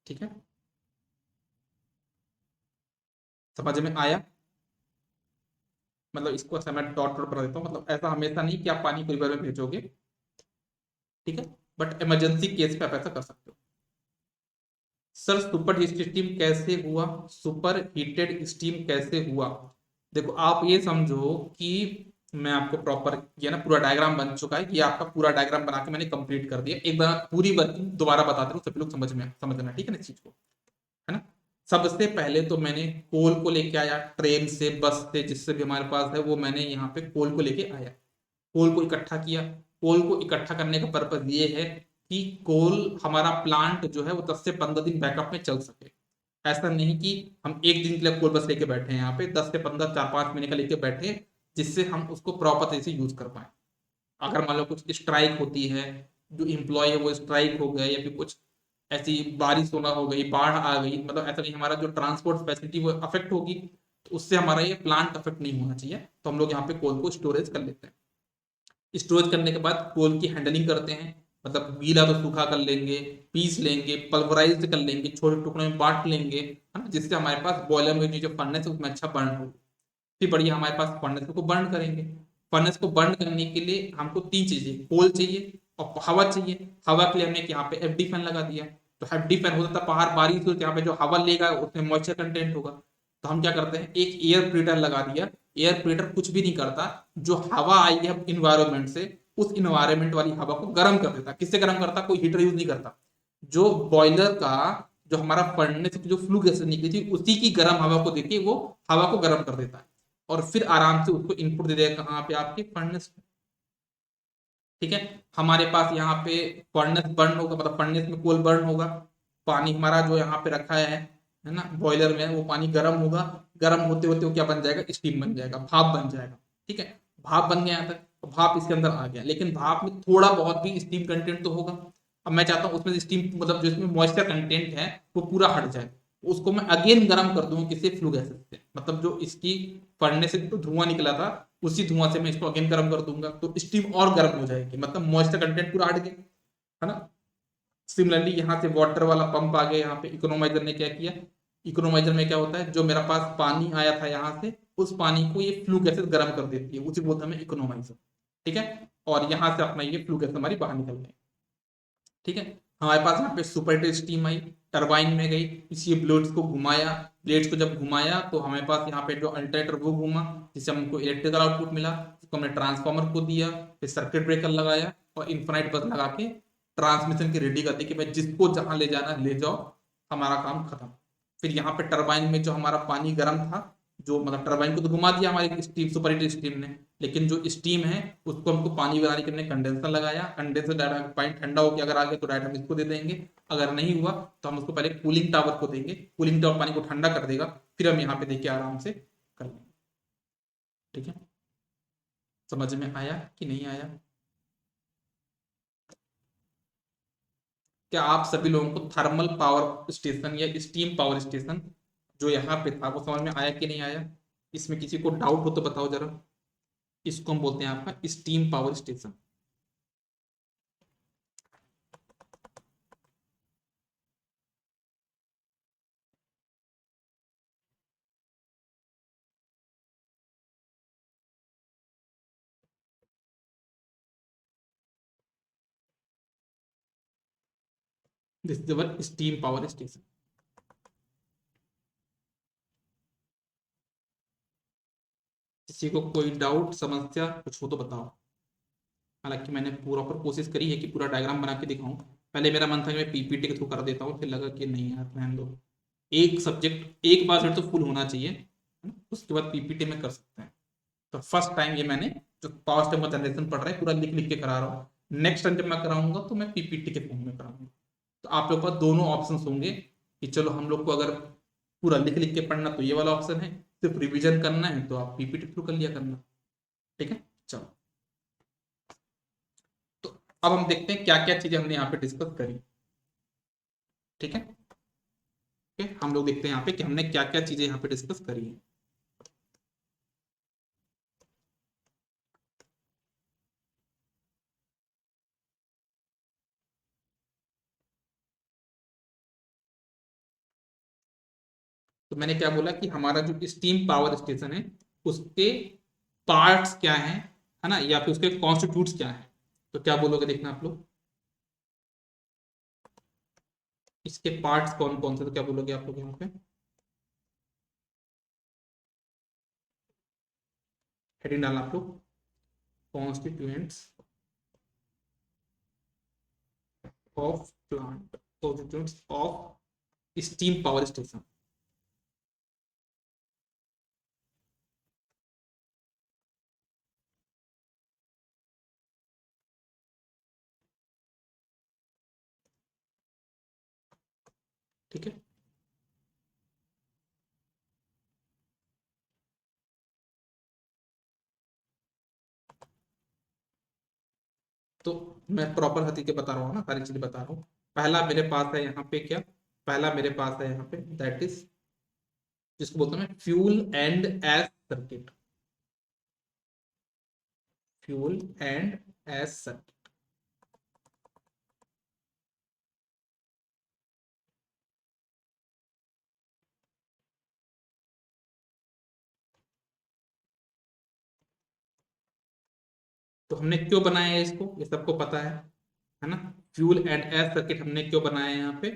ठीक है, समझ में आया। मतलब इसको ऐसा मैं डॉट डॉट बना देता हूँ, मतलब ऐसा हमेशा नहीं कि आप पानी को रिवर में भेजोगे, ठीक है, बट इमरजेंसी केस पे आप ऐसा कर सकते हो। सर सुपर हीट स्टीम कैसे हुआ, सुपर हीटेड स्टीम कैसे हुआ। देखो आप ये समझो कि मैं आपको प्रॉपर, ये ना पूरा डायग्राम बन चुका है, ये आपका पूरा डायग्राम बना के मैंने कंप्लीट कर दिया। एक बार पूरी वर्किंग दोबारा बता दे रहा हूँ, सभी लोग समझना, ठीक है ना इस चीज को, है ना। सबसे पहले तो मैंने कोल को लेके आया, ट्रेन से, बस से, जिससे भी हमारे पास है वो, मैंने यहाँ पे कोल को लेके आया, कोल को इकट्ठा किया। कोल को इकट्ठा करने का पर्पज ये है कि कोल हमारा प्लांट जो है वो 10 से 15 दिन बैकअप में चल सके। ऐसा नहीं कि हम एक दिन के लिए कोल बस लेके बैठे हैं यहाँ पे, 10 से 15 4-5 महीने का लेके बैठे हैं, जिससे हम उसको प्रॉपर तरीके से यूज कर पाए। अगर मान लो कुछ स्ट्राइक होती है, जो इम्प्लॉय है वो स्ट्राइक हो गए, या फिर कुछ ऐसी बारिश होना हो गई, बाढ़ आ गई, मतलब ऐसा नहीं, हमारा जो ट्रांसपोर्ट फैसिलिटी वो अफेक्ट होगी, तो उससे हमारा ये प्लांट अफेक्ट नहीं होना चाहिए। तो हम लोग यहाँ पे कोल को स्टोरेज कर लेते हैं। स्टोरेज करने के बाद कोल की हैंडलिंग करते हैं, मतलब गीला तो सूखा कर लेंगे, पीस लेंगे, पल्वराइज कर लेंगे, छोटे टुकड़ों में बांट लेंगे, है ना, जिससे हमारे पास बॉयलर में जो फर्नेस है उसमें अच्छा बर्न हो। फिर बढ़िया हमारे पास फर्नेस को बर्न करेंगे। फर्नेस को बर्न करने के लिए हमको तीन चीजें, कोल चाहिए और हवा चाहिए। हवा के लिए हमने यहाँ पे एफडी फैन लगा दिया। तो एफडी फैन होता था, बाहर बारिश हो, यहाँ पे जो हवा लेगा उसमें मॉइस्चर कंटेंट होगा। तो हम क्या करते हैं, एक एयर प्रीटर लगा दिया। एयर प्रीटर कुछ भी नहीं करता, जो हवा आई है इन्वायरमेंट से, उस इन्वायरमेंट वाली हवा को गर्म कर देता। किससे गर्म करता, कोई हीटर यूज नहीं करता। जो बॉयलर का, जो हमारा फर्नेस जो फ्लू गैसेस निकली थी, उसी की गर्म हवा को देके वो हवा को गर्म कर देता है, और फिर आराम से उसको इनपुट दे देगा कहाँ पे, आपके फर्नेस। ठीक है, हमारे पास यहाँ पे फर्नेस बर्न होगा, मतलब फर्नेस में कोल बर्न होगा। पानी हमारा जो यहाँ पे रखा है है ना, बॉयलर में वो पानी गर्म होगा, गर्म होते होते वो क्या बन जाएगा, स्टीम बन जाएगा, भाप बन जाएगा। ठीक है, भाप बन गया तक, तो भाप इसके अंदर आ गया, लेकिन भाप में थोड़ा बहुत भी स्टीम कंटेंट तो होगा। अब मैं चाहता हूँ उसमें स्टीम मतलब जो इसमें मॉइस्चर कंटेंट है वो पूरा हट जाए, उसको मैं अगेन गर्म कर दूंगा किसी फ्लू गैसेस से, मतलब जो इसकी पड़ने से जो धुआं निकला था उसी धुआं से मैं इसको अगेन गर्म कर दूंगा, तो स्टीम और गर्म हो जाएगी, मतलब मॉइस्चर कंटेंट पूरा हट गया, है ना। सिमिलरली यहाँ से वाटर वाला पंप आ गया, यहाँ पे इकोनोमाइजर ने क्या किया, इकोनोमाइजर में क्या होता है, जो मेरा पास पानी आया था यहाँ से उस पानी को ये फ्लू गैसेस गर्म कर देती है, उसी बोलते हैं इकोनोमाइजर। ठीक है, और यहाँ से अपना ये फ्लू गैस हमारी बाहर निकल गई। ठीक है, हमारे पास यहाँ पे सुपर हीट स्टीम आई, टरबाइन में गई, इसी ब्लेड्स को घुमाया, ब्लेड्स को जब घुमाया तो हमारे पास यहाँ पे जो अल्टरनेटर वो घूमा, जिससे हमको इलेक्ट्रिकल आउटपुट मिला, उसको हमने ट्रांसफार्मर को दिया, फिर सर्किट ब्रेकर लगाया और इन्फिनाइट बस लगा के ट्रांसमिशन की रेडी कर दी कि भाई जिसको जहां ले जाना ले जाओ, हमारा काम खत्म। फिर यहाँ पे टरबाइन में जो हमारा पानी गर्म था, जो मतलब टरबाइन को तो घुमा दिया हमारी स्टीम सुपर हीट स्टीम ने, लेकिन जो स्टीम है उसको हमको पानी बनाने के लिए कंडेंसर लगाया, कंडेंसर डायरेक्ट पानी ठंडा होकर अगर आ गया तो डायरेक्ट हम इसको दे देंगे, अगर नहीं हुआ तो हम उसको पहले कूलिंग टावर को देंगे, कूलिंग टावर पानी को ठंडा कर देगा, फिर हम यहाँ पे देखिए आराम से कर लेंगे। ठीक है, समझ में आया कि नहीं आया? क्या आप सभी लोगों को थर्मल पावर स्टेशन या स्टीम पावर स्टेशन जो यहाँ पे था वो समझ में आया कि नहीं आया? इसमें किसी को डाउट हो तो बताओ जरा। इसको हम बोलते हैं आपका steam power station. This is our steam power station. किसी को कोई डाउट समस्या कुछ हो तो बताओ। हालांकि मैंने पूरा पर कोशिश करी है कि पूरा डायग्राम बना के दिखाऊं, पहले मेरा मन था कि मैं पीपीटी के थ्रू कर देता हूँ, फिर लगा कि नहीं यार रहने दो, एक सब्जेक्ट एक बार फिर तो फुल होना चाहिए, है ना? उसके बाद पीपीटी में कर सकते हैं। तो फर्स्ट टाइम ये मैंने जो पावर स्टेप जनरेशन पढ़ रहा है पूरा लिख लिख के करा रहा हूँ, नेक्स्ट टाइम जब मैं कराऊंगा तो मैं पीपीटी के फॉर्म में कराऊंगा। तो आप लोग के पास दोनों ऑप्शन होंगे कि चलो हम लोग को अगर पूरा लिख लिख के पढ़ना तो ये वाला ऑप्शन है, सिर्फ रिवीजन करना है तो आप पीपीटी थ्रू कर लिया करना। ठीक है, चलो। तो अब हम देखते हैं क्या क्या चीजें हमने यहाँ पे डिस्कस करी। ठीक है, ओके, हम लोग देखते हैं यहाँ पे कि हमने क्या क्या चीजें यहाँ पे डिस्कस करी है। तो मैंने क्या बोला कि हमारा जो स्टीम पावर स्टेशन है उसके पार्ट्स क्या हैं, है ना, या फिर उसके कॉन्स्टिट्यूट्स क्या हैं। तो क्या बोलोगे देखना आप लोग, इसके पार्ट्स कौन कौन से, तो क्या बोलोगे आप लोग यहाँ पे? हेडिंग डालना आप लोग, constituents of plant, constituents of steam power station. ठीक है, तो मैं प्रॉपर हकीकत बता रहा हूँ ना, सारी चीजें बता रहा हूँ। पहला मेरे पास है यहाँ पे क्या, पहला मेरे पास है यहाँ पे दैट इज जिसको बोलते हैं fuel and S circuit, fuel and S circuit. तो हमने क्यों बनाया है इसको, ये सबको पता है ना। फ्यूल एंड एस सर्किट हमने क्यों बनाया है यहाँ पे,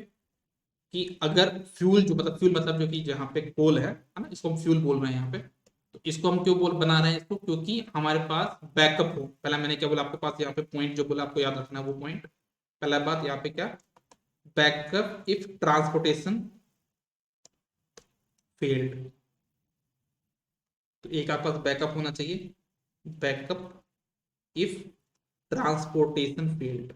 कि अगर फ्यूल जो मतलब फ्यूल मतलब जो कि जहाँ पे कोल है ना, इसको हम फ्यूल बोल रहे हैं यहाँ पे। तो इसको हम क्यों बोल बना रहे हैं इसको, क्योंकि हमारे पास बैकअप हो। पहला मैंने क्या बोला आपके पास यहाँ पे पॉइंट जो बोला आपको याद रखना है वो पॉइंट। पहला बात यहाँ पे क्या, बैकअप इफ ट्रांसपोर्टेशन फेल्ड। तो एक आपके पास बैकअप होना चाहिए, backup if transportation failed.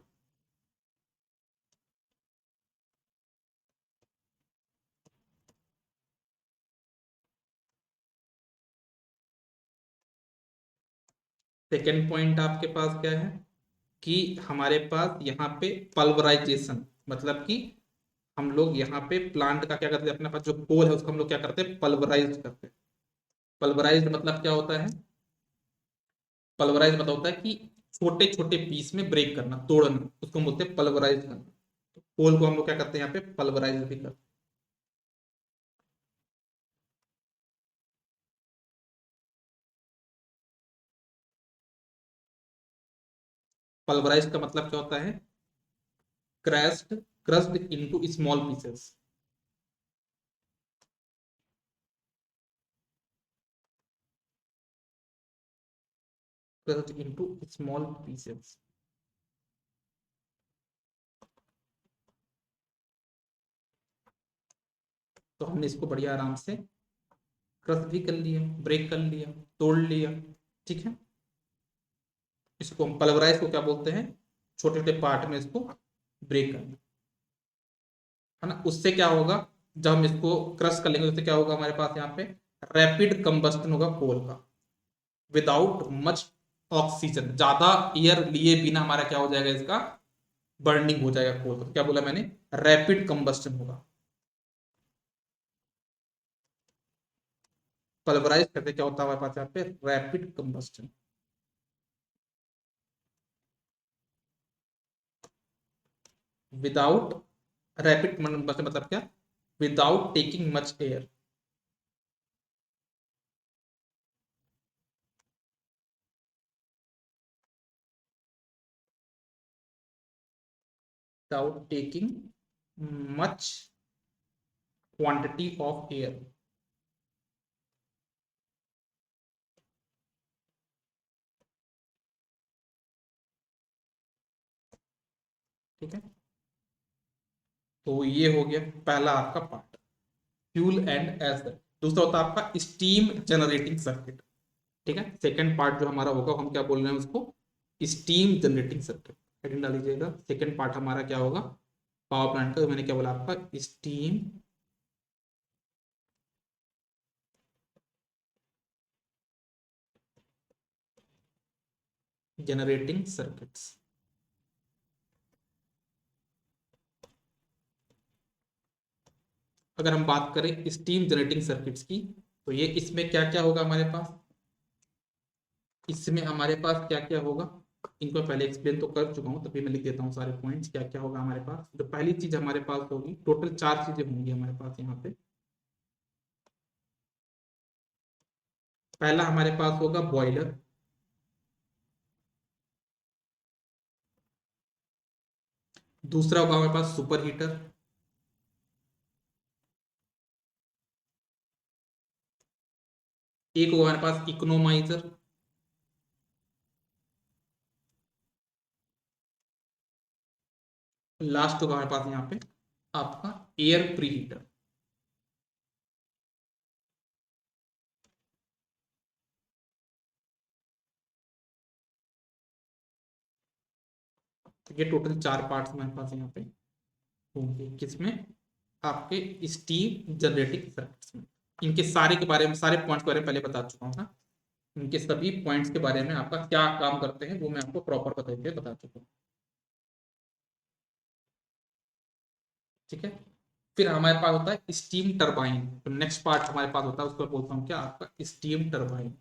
Second point आपके पास क्या है कि हमारे पास यहाँ पे पल्वराइजेशन, मतलब कि हम लोग यहाँ पे प्लांट का क्या करते हैं, अपने पास जो कोल है उसको हम लोग क्या करते हैं, पल्वराइज करते हैं। पल्वराइज मतलब क्या होता है, पल्वराइज मतलब होता है कि छोटे छोटे पीस में ब्रेक करना, तोड़ना, उसको हम बोलते हैं पल्वराइज करना। तो कोल को हम लोग क्या करते हैं यहाँ पे, पल्वराइज भी करते हैं। पल्वराइज का मतलब क्या होता है, crashed, crossed into small pieces. Crossed into small pieces. तो हमने इसको बढ़िया आराम से क्रश भी कर लिया, ब्रेक कर लिया, तोड़ लिया। ठीक है, इसको हम पल्वराइज को क्या बोलते हैं, छोटे छोटे पार्ट में इसको ब्रेक करना, है ना। उससे क्या होगा, जब हम इसको क्रश कर लेंगे उससे क्या होगा, हमारे पास यहाँ पे रैपिड कंबस्टन होगा कोल का, विदाउट मच ऑक्सीजन, ज्यादा एयर लिए बिना हमारा क्या हो जाएगा, इसका बर्निंग हो जाएगा कोल। तो क्या बोला मैंने, रैपिड कंबस्टन होगा। पल्वराइज करते क्या होता है हमारे पास यहाँ पे, रैपिड कंबस्टन। विदाउट, रैपिड मतलब क्या, without taking much air. Without taking much quantity of air. ठीक है, तो ये हो गया पहला आपका पार्ट, फ्यूल एंड एसिड। दूसरा होता है आपका स्टीम जनरेटिंग सर्किट। ठीक है, सेकंड पार्ट जो हमारा होगा, हम क्या बोल रहे हैं उसको, स्टीम जनरेटिंग सर्किट। हेडिंग डाल लीजिएगा, सेकंड पार्ट हमारा क्या होगा, पावर प्लांट का। मैंने क्या बोला आपका, स्टीम जनरेटिंग सर्किट्स। अगर हम बात करें स्टीम जनरेटिंग सर्किट्स की, तो ये इसमें क्या क्या होगा हमारे पास, इसमें हमारे पास क्या क्या होगा, इनको पहले एक्सप्लेन तो कर चुका हूँ, तभी मैं लिख देता हूँ सारे पॉइंट्स, क्या क्या होगा हमारे पास। जो पहली चीज हमारे पास होगी, टोटल चार चीजें होंगी हमारे पास यहाँ पे। पहला हमारे पास होगा बॉयलर, दूसरा होगा हमारे पास सुपर हीटर, एक होगा हमारे पास इकोनोमाइजर, लास्ट होगा हमारे पास यहाँ पे आपका एयर प्री हीटर। ये टोटल चार पार्ट्स हमारे पास यहाँ पे होंगे, किसमें, आपके स्टीम जनरेटिंग सर्किट्स में। इनके सारे के बारे में, सारे पॉइंट्स के बारे में पहले बता चुका हूँ ना। इनके सभी पॉइंट्स के बारे में आपका क्या काम करते हैं वो मैं आपको प्रॉपर बता चुका हूँ। ठीक है, फिर हमारे पास होता है स्टीम टरबाइन। तो नेक्स्ट पार्ट हमारे पास होता है, उसको बोलता हूँ क्या, आपका स्टीम टरबाइन।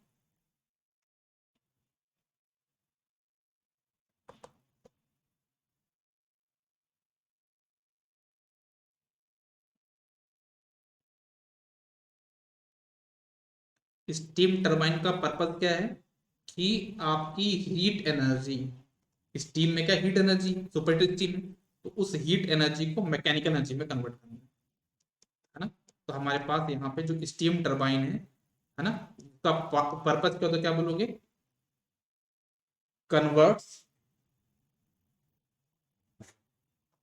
स्टीम टरबाइन का पर्पज क्या है कि आपकी हीट एनर्जी, स्टीम में क्या हीट एनर्जी, सुपर स्टीम में, तो उस हीट एनर्जी को मैकेनिकल एनर्जी में कन्वर्ट करना है ना। तो हमारे पास यहाँ पे जो स्टीम टरबाइन है ना, उसका पर्पज क्या होता है, क्या बोलोगे, कन्वर्ट्स,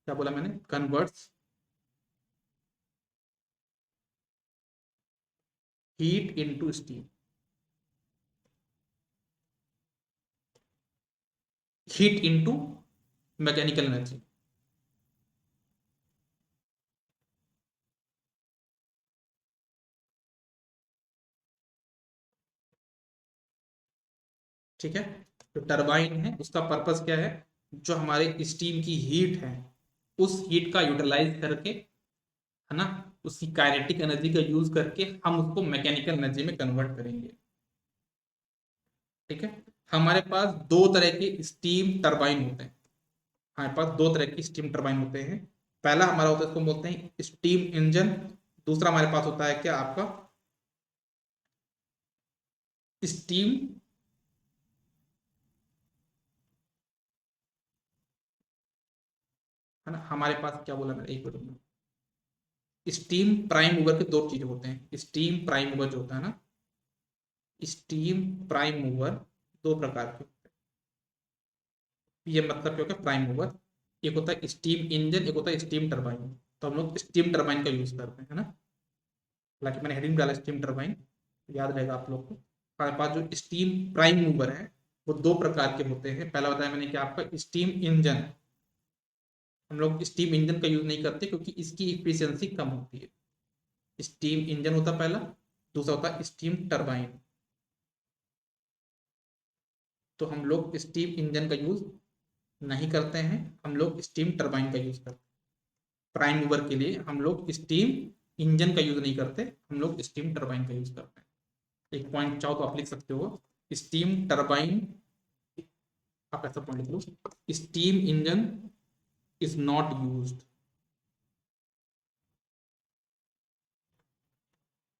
क्या बोला मैंने, converts heat into steam, heat into mechanical energy. ठीक है, जो टरबाइन है उसका पर्पस क्या है, जो हमारे स्टीम की हीट है उस हीट का यूटिलाइज करके, है ना, उसकी काइनेटिक एनर्जी का यूज करके हम उसको मैकेनिकल एनर्जी में कन्वर्ट करेंगे। ठीक है। हमारे पास दो तरह के स्टीम टरबाइन होते हैं। हमारे पास दो तरह की स्टीम टरबाइन होते हैं। पहला हमारा होता है, इसको बोलते हैं स्टीम इंजन। दूसरा हमारे पास होता है क्या, आपका स्टीम, है ना। हमारे पास क्या बोला मैंने, एक मिनट में, स्टीम प्राइम मूवर के दो चीज होते हैं। स्टीम प्राइम मूवर जो होता है ना, स्टीम प्राइम मूवर दो प्रकार के होते हैं। ये मतलब क्या होता है प्राइम मूवर, एक होता है स्टीम इंजन, एक होता है स्टीम टरबाइन। तो हम लोग स्टीम टरबाइन का यूज करते हैं, है ना। हालांकि मैंने हेडिंग डाला स्टीम टरबाइन, याद रहेगा आप लोग को। हमारे पास जो स्टीम प्राइम मूवर है वो दो प्रकार के होते हैं। पहला बताया मैंने कि आपका स्टीम इंजन, हम लोग स्टीम इंजन का यूज नहीं करते क्योंकि इसकी इफिशियंसी कम होती है। स्टीम इंजन होता है पहला। दूसरा होता है स्टीम टरबाइन। तो हम लोग स्टीम इंजन का यूज नहीं करते हैं, हम लोग स्टीम टरबाइन का यूज करते हैं। प्राइम मूवर के लिए हम लोग स्टीम इंजन का यूज नहीं करते, हम लोग स्टीम टरबाइन का यूज करते हैं। एक पॉइंट चाहो तो आप लिख सकते हो, स्टीम टरबाइन, आप ऐसा पॉइंट लिख लो, steam engine is not used,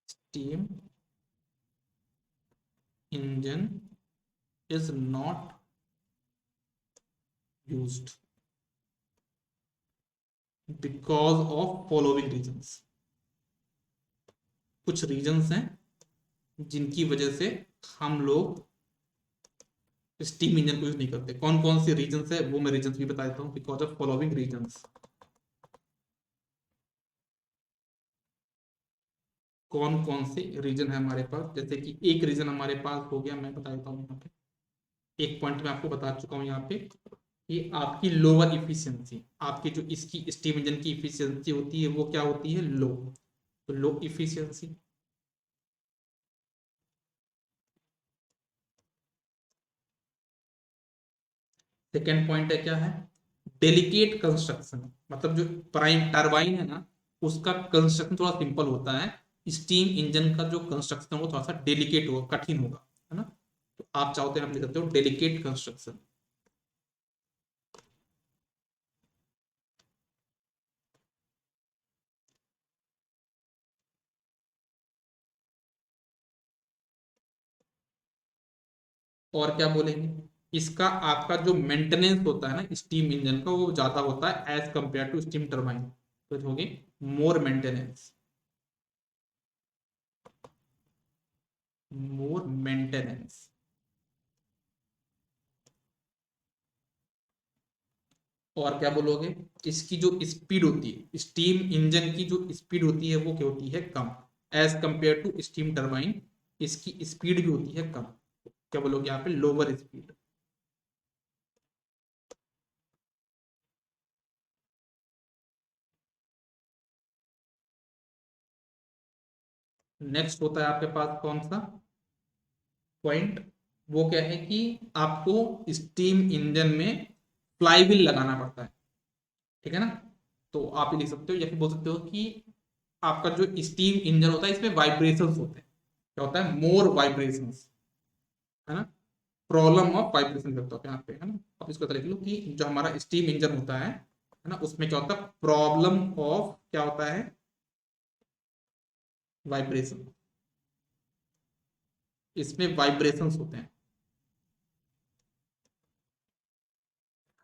steam engine is not used because of following reasons. कुछ रीजंस हैं जिनकी वजह से हम लोग स्टीम इंजन को यूज नहीं करते। कौन कौन से रीजंस है वो मैं रीजंस भी बता देता हूँ। बिकॉज ऑफ फॉलोइंग रीजंस, कौन कौन से रीजन है हमारे पास, जैसे कि एक रीजन हमारे पास हो गया, मैं बता देता हूँ यहाँ पे। एक पॉइंट मैं आपको बता चुका हूँ यहाँ पे, कि आपकी लोअर इफिशियंसी, आपकी जो इसकी स्टीम इंजन की इफिशियंसी होती है वो क्या होती है, लो। तो लो इफिशियंसी। सेकेंड पॉइंट है क्या है, डेलिकेट कंस्ट्रक्शन। मतलब जो प्राइम टरबाइन है ना, उसका कंस्ट्रक्शन थोड़ा सिंपल होता है। स्टीम इंजन का जो कंस्ट्रक्शन है वो थोड़ा सा डेलिकेट होगा, कठिन होगा, है ना। तो आप चाहते हैं आप लिख सकते हो डेलिकेट कंस्ट्रक्शन। और क्या बोलेंगे, इसका आपका जो मेंटेनेंस होता है ना स्टीम इंजन का, वो ज्यादा होता है as compare to steam turbine. तो होगी मोर मेंटेनेंस, मोर मेंटेनेंस। और क्या बोलोगे, इसकी जो स्पीड होती है, स्टीम इंजन की जो स्पीड होती है वो क्या होती है, कम, as compare to steam turbine. इसकी स्पीड भी होती है कम। क्या बोलोगे यहाँ पे, लोअर स्पीड। नेक्स्ट होता है आपके पास कौन सा पॉइंट, वो क्या है कि आपको स्टीम इंजन में फ्लाईव्हील लगाना पड़ता है। ठीक है ना। तो आप ये लिख सकते हो या फिर बोल सकते हो कि आपका जो स्टीम इंजन होता है इसमें वाइब्रेशंस होते हैं। क्या होता है, मोर वाइब्रेशंस, है ना। प्रॉब्लम ऑफ वाइब्रेशन करते हो यहाँ पे, है ना। आप इसको लिख लो कि जो हमारा स्टीम इंजन होता है ना, उसमें क्या होता है, प्रॉब्लम ऑफ क्या होता है, वाइब्रेशन। इसमें वाइब्रेशंस होते हैं,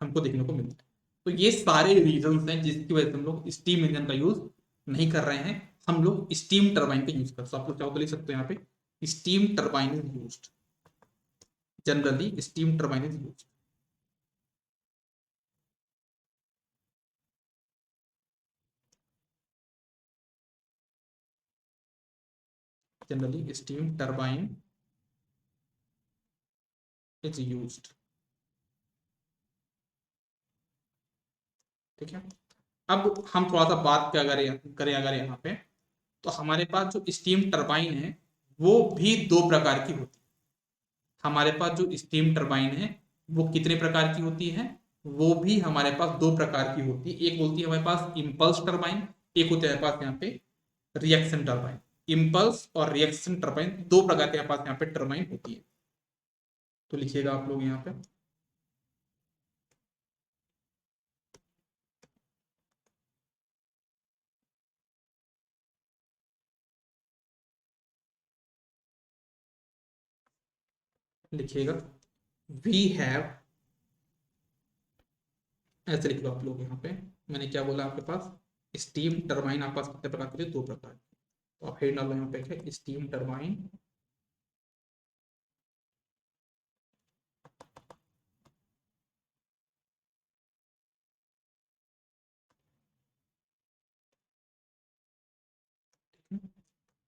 हमको देखने को मिलता है। तो ये सारे रीजंस हैं जिसकी वजह से हम लोग स्टीम इंजन का यूज नहीं कर रहे हैं, हम लोग स्टीम टरबाइन का यूज करते हैं। तो आप लोग चाहो तो लिख सकते हो यहाँ पे, steam turbine is used, generally steam turbine is used, generally steam turbine is used. ठीक है। अब हम थोड़ा सा बात क्या करें अगर यहाँ पे, तो हमारे पास जो स्टीम टरबाइन है वो भी दो प्रकार की होती है। हमारे पास जो स्टीम टरबाइन है वो कितने प्रकार की होती है, वो भी हमारे पास दो प्रकार की होती है। एक बोलती है हमारे पास इम्पल्स टरबाइन, एक होती है हमारे पास यहाँ पे रिएक्शन टरबाइन। इम्पल्स और रिएक्शन टरबाइन दो प्रकार के हमारे पास यहाँ पे टरबाइन होती है। तो लिखिएगा आप लोग यहाँ पे लिखिएगा वी हैव, ऐसे लिख लो आप लोग यहाँ पे। मैंने क्या बोला आपके पास, स्टीम टरबाइन आपके पास कितने प्रकार के थे, दो प्रकार। तो आप हेड डालो यहाँ पे क्या, स्टीम टरबाइन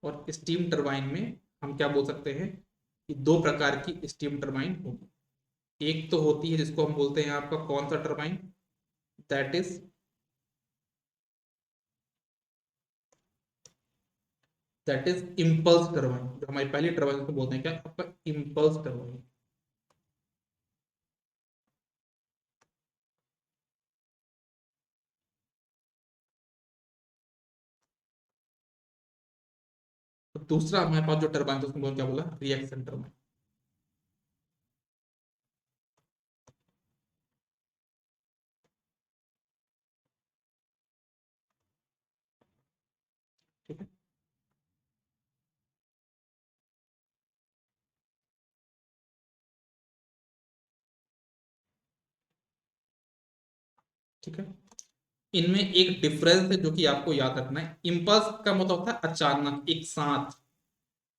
और स्टीम टरबाइन में हम क्या बोल सकते हैं कि दो प्रकार की स्टीम टरबाइन होगी। एक तो होती है जिसको हम बोलते हैं आपका कौन सा turbine, that is impulse turbine. जो हमारी पहली टरबाइन को बोलते हैं क्या, आपका इम्पल्स टरबाइन। तो दूसरा हमारे पास जो टरबाइन था उसको क्या बोला, रिएक्शन टरबाइन। ठीक है, ठीक है। इनमें एक डिफरेंस है जो कि आपको याद रखना है। इम्पल्स का मतलब होता है अचानक, एक साथ।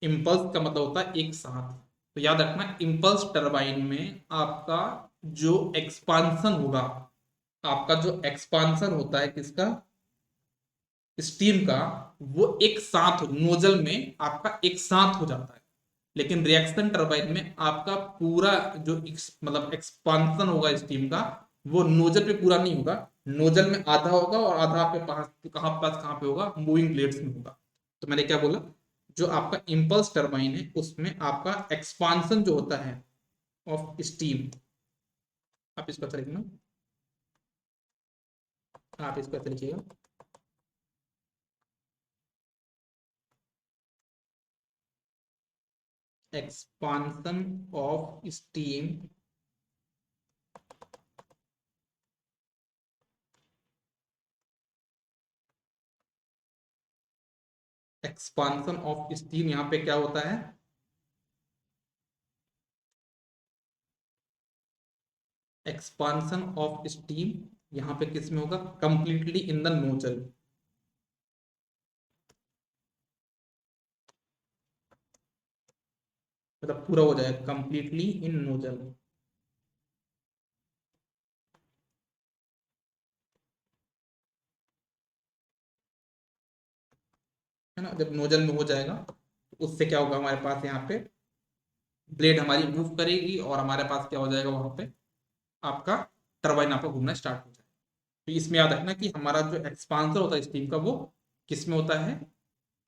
इम्पल्स का मतलब होता है एक साथ। तो याद रखना, इम्पल्स टरबाइन में आपका जो एक्सपांसन होगा, आपका जो एक्सपांसन होता है किसका, स्टीम का, वो एक साथ नोजल में आपका एक साथ हो जाता है। लेकिन रिएक्शन टरबाइन में आपका पूरा जो मतलब एक्सपांसन होगा स्टीम का, वो नोजल पे पूरा नहीं होगा। नोजल में आधा होगा और आधा आपके पास कहाँ पे होगा, मूविंग ब्लेड्स में होगा। तो मैंने क्या बोला, जो आपका इम्पल्स टरबाइन है उसमें आपका एक्सपांसन जो होता है ऑफ स्टीम, आप इसको अच्छा लिखना, आप इसको अच्छा लिखिएगा, expansion of steam expansion of steam यहाँ पे क्या होता है, एक्सपांसन ऑफ स्टीम यहाँ पे किस में होगा, कंप्लीटली इन द नोजल। मतलब पूरा हो जाएगा कंप्लीटली इन नोजल, है ना। जब नोजल में हो जाएगा तो उससे क्या होगा, हमारे पास यहाँ पे ब्लेड हमारी मूव करेगी और हमारे पास क्या हो जाएगा वहां पे, आपका टरबाइन आपका घूमना स्टार्ट हो जाएगा। तो इसमें याद रखना कि हमारा जो एक्सपांसर होता है स्टीम का, वो किस में होता है,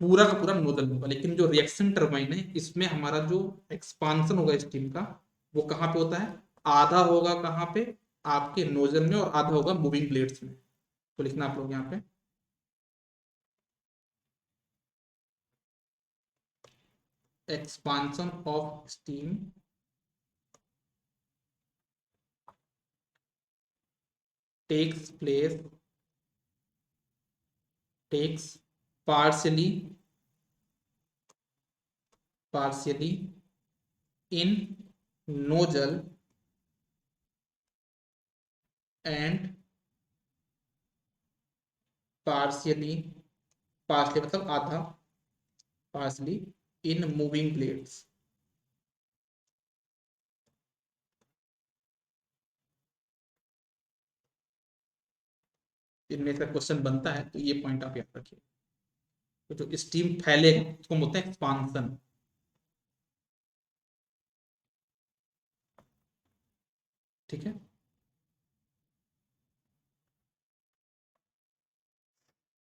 पूरा का पूरा नोजल में होगा। लेकिन जो रिएक्शन टरबाइन है इसमें हमारा जो एक्सपांसन होगा स्टीम का, वो कहाँ पे होता है, आधा होगा कहाँ पे, आपके नोजल में, और आधा होगा मूविंग ब्लेड्स में। तो लिखना आप लोग यहाँ पे, expansion of steam takes place, takes partially, partially in nozzle and partially, partially मतलब आधा, partially in moving blades। इनमें से क्वेश्चन बनता है तो ये पॉइंट आप याद रखिए। तो जो स्टीम फैलेगा उसको बोलते हैं एक्सपांसन। ठीक है,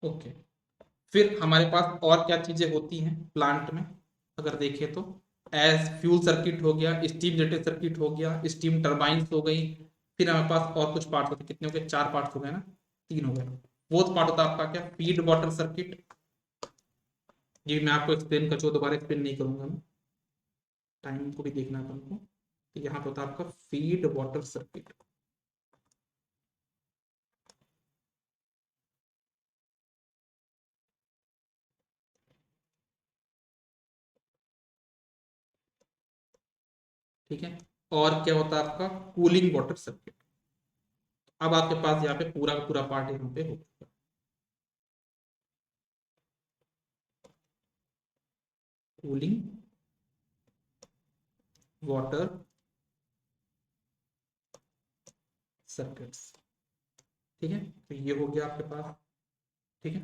ओके। फिर हमारे पास और क्या चीजें होती हैं प्लांट में, अगर देखें तो एज फ्यूल सर्किट हो गया, स्टीम जनरेटर सर्किट हो गया, स्टीम टर्बाइन्स हो गई, फिर हमारे पास और कुछ पार्ट होते, कितने हो गए, 4 पार्ट हो गए ना, 3 हो गए। फोर्थ पार्ट होता है आपका क्या, फीड वाटर सर्किट। ये मैं आपको एक्सप्लेन कर चुका, दोबारा एक्सप्लेन नहीं करूंगा मैं, टाइम को भी देखना है तुमको। तो यहाँ पे होता है आपका फीड वाटर सर्किट। ठीक है। और क्या होता है आपका कूलिंग वाटर सर्किट। अब आपके पास यहाँ पे पूरा का पूरा पार्ट यहाँ पे होगा। Cooling water circuits. ठीक है, तो ये हो गया आपके पास। ठीक है,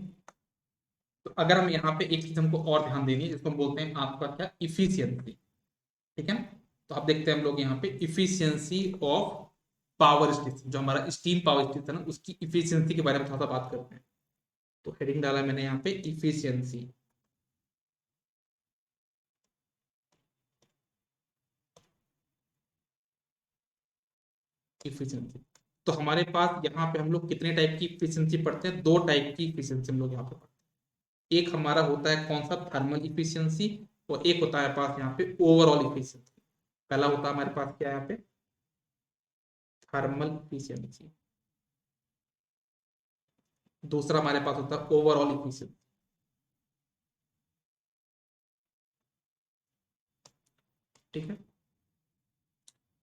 तो अगर हम यहाँ पे एक चीज हमको और ध्यान देनी है, जिसको हम बोलते हैं आपका क्या, इफिशियंसी। ठीक है, तो आप देखते हैं हम लोग यहाँ पे इफिशियंसी ऑफ पावर स्टेशन, जो हमारा स्टीम पावर स्टेशन है उसकी इफिशियंसी के बारे में थोड़ा सा बात करते हैं। तो हेडिंग डाला मैंने यहाँ पे इफिशियंसी। इफिशियंसी, तो हमारे पास यहाँ पे हम लोग कितने टाइप की इफिशियंसी पढ़ते हैं, 2 टाइप की इफिशियंसी हम लोग यहाँ पे पढ़ते हैं। एक हमारा होता है कौन सा, थर्मल इफिशियंसी, और एक होता है पास यहाँ पे ओवरऑल इफिशियंसी। पहला होता है हमारे पास क्या है यहाँ पे, थर्मल इफिशियंसी। दूसरा हमारे पास होता है ओवरऑल इफिशियंसी। ठीक है,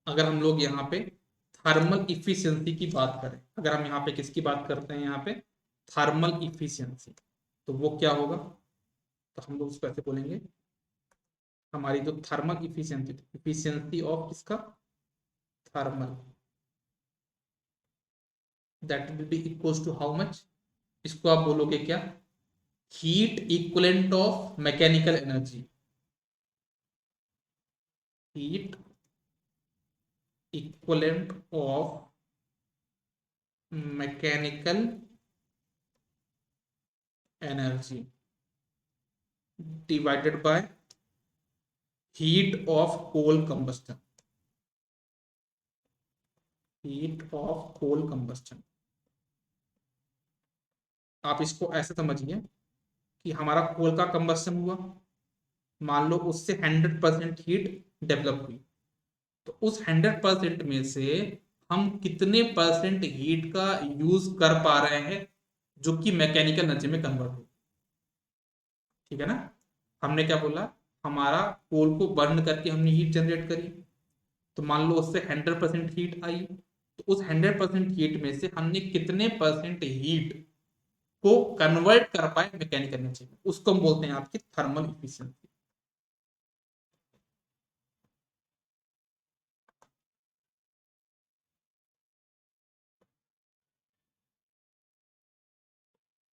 अगर हम लोग यहाँ पे थर्मल इफिशियंसी की बात करें, अगर हम यहाँ पे किसकी बात करते हैं, यहाँ पे थर्मल इफिशियंसी, तो वो क्या होगा, तो हम लोग उसको ऐसे बोलेंगे, हमारी जो थर्मल इफिशियंसी, इफिशियंसी ऑफ इसका thermal, that will be equals to how much, इसको आप बोलोगे क्या, heat equivalent of mechanical energy. Heat equivalent of mechanical energy divided by heat of coal combustion. Heat of coal combustion, आप इसको ऐसे समझिए कि हमारा कोल का कंबस्टन हुआ, मान लो उससे 100% हीट डेवलप हुई, तो उस 100% में से हम कितने परसेंट हीट का यूज कर पा रहे हैं, जो कि मैकेनिकल एनर्जी में कन्वर्ट हो। ठीक है ना, हमने क्या बोला, हमारा कोल को बर्न करके हमने हीट जनरेट करी, तो मान लो उससे 100% हीट आई, तो उस 100% हीट में से हमने कितने परसेंट हीट को कन्वर्ट कर पाए मैकेनिकल एनर्जी में, उसको हम बोलते हैं आपकी थर्मल इफिशियंसी।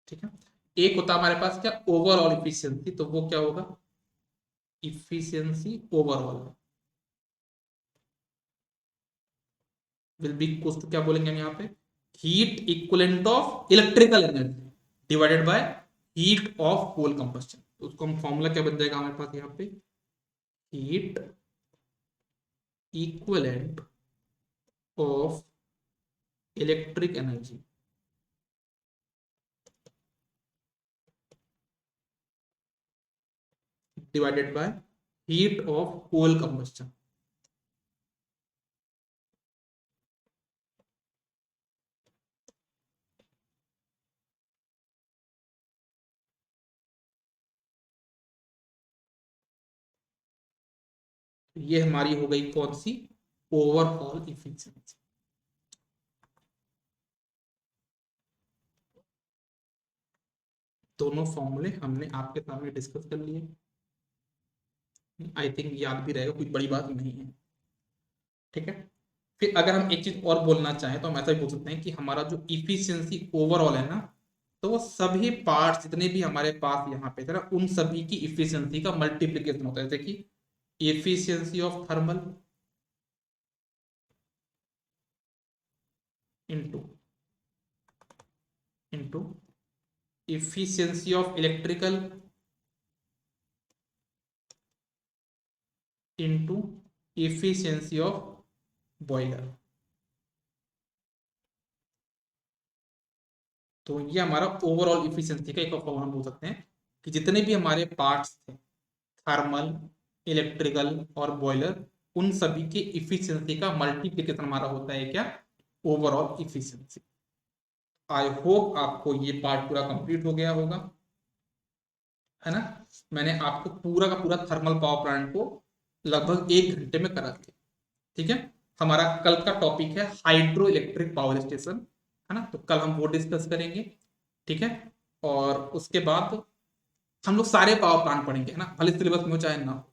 ठीक है, एक होता है हमारे पास क्या, ओवरऑल इफिशियंसी, तो वो क्या होगा, efficiency overall will be equal to, क्या बोलेंगे हम यहाँ पे, heat equivalent of electrical energy divided by heat of coal combustion. तो उसको हम फॉर्मूला क्या बन जाएगा हमारे पास यहाँ पे, heat equivalent of electric energy divided by heat of coal combustion. ये हमारी हो गई कौन सी, ओवरऑल इफिशियंसी। दोनों फॉर्मूले हमने आपके सामने डिस्कस कर लिए, आई थिंक याद भी रहेगा, कोई बड़ी बात नहीं है। ठीक है, फिर अगर हम एक चीज और बोलना चाहें तो हम ऐसा भी बोल सकते हैं कि हमारा जो इफिशियंसी ओवरऑल है ना, तो वो सभी पार्ट्स जितने भी हमारे पास यहाँ पे थे ना, उन सभी की इफिशियंसी का मल्टीप्लीकेशन होता है, जैसे कि efficiency of thermal into into efficiency of electrical into efficiency of boiler. तो ये हमारा ओवरऑल इफिशियंसी का एक फॉर्मूला बोल सकते हैं कि जितने भी हमारे पार्ट्स थे, थर्मल, इलेक्ट्रिकल और बॉयलर, उन सभी के इफिशियंसी का मल्टीप्लिकेशन हमारा होता है क्या, ओवरऑल इफिशियंसी। आई होप आपको ये पार्ट पूरा कंप्लीट हो गया होगा, है ना। मैंने आपको पूरा का पूरा थर्मल पावर प्लांट को लगभग 1 घंटे में करा दिया। ठीक है, हमारा कल का टॉपिक है हाइड्रो इलेक्ट्रिक पावर स्टेशन, है ना, तो कल हम वो डिस्कस करेंगे। ठीक है, और उसके बाद हम लोग सारे पावर प्लांट पढ़ेंगे, है ना, भले सिलेबस में हो चाहे ना हो।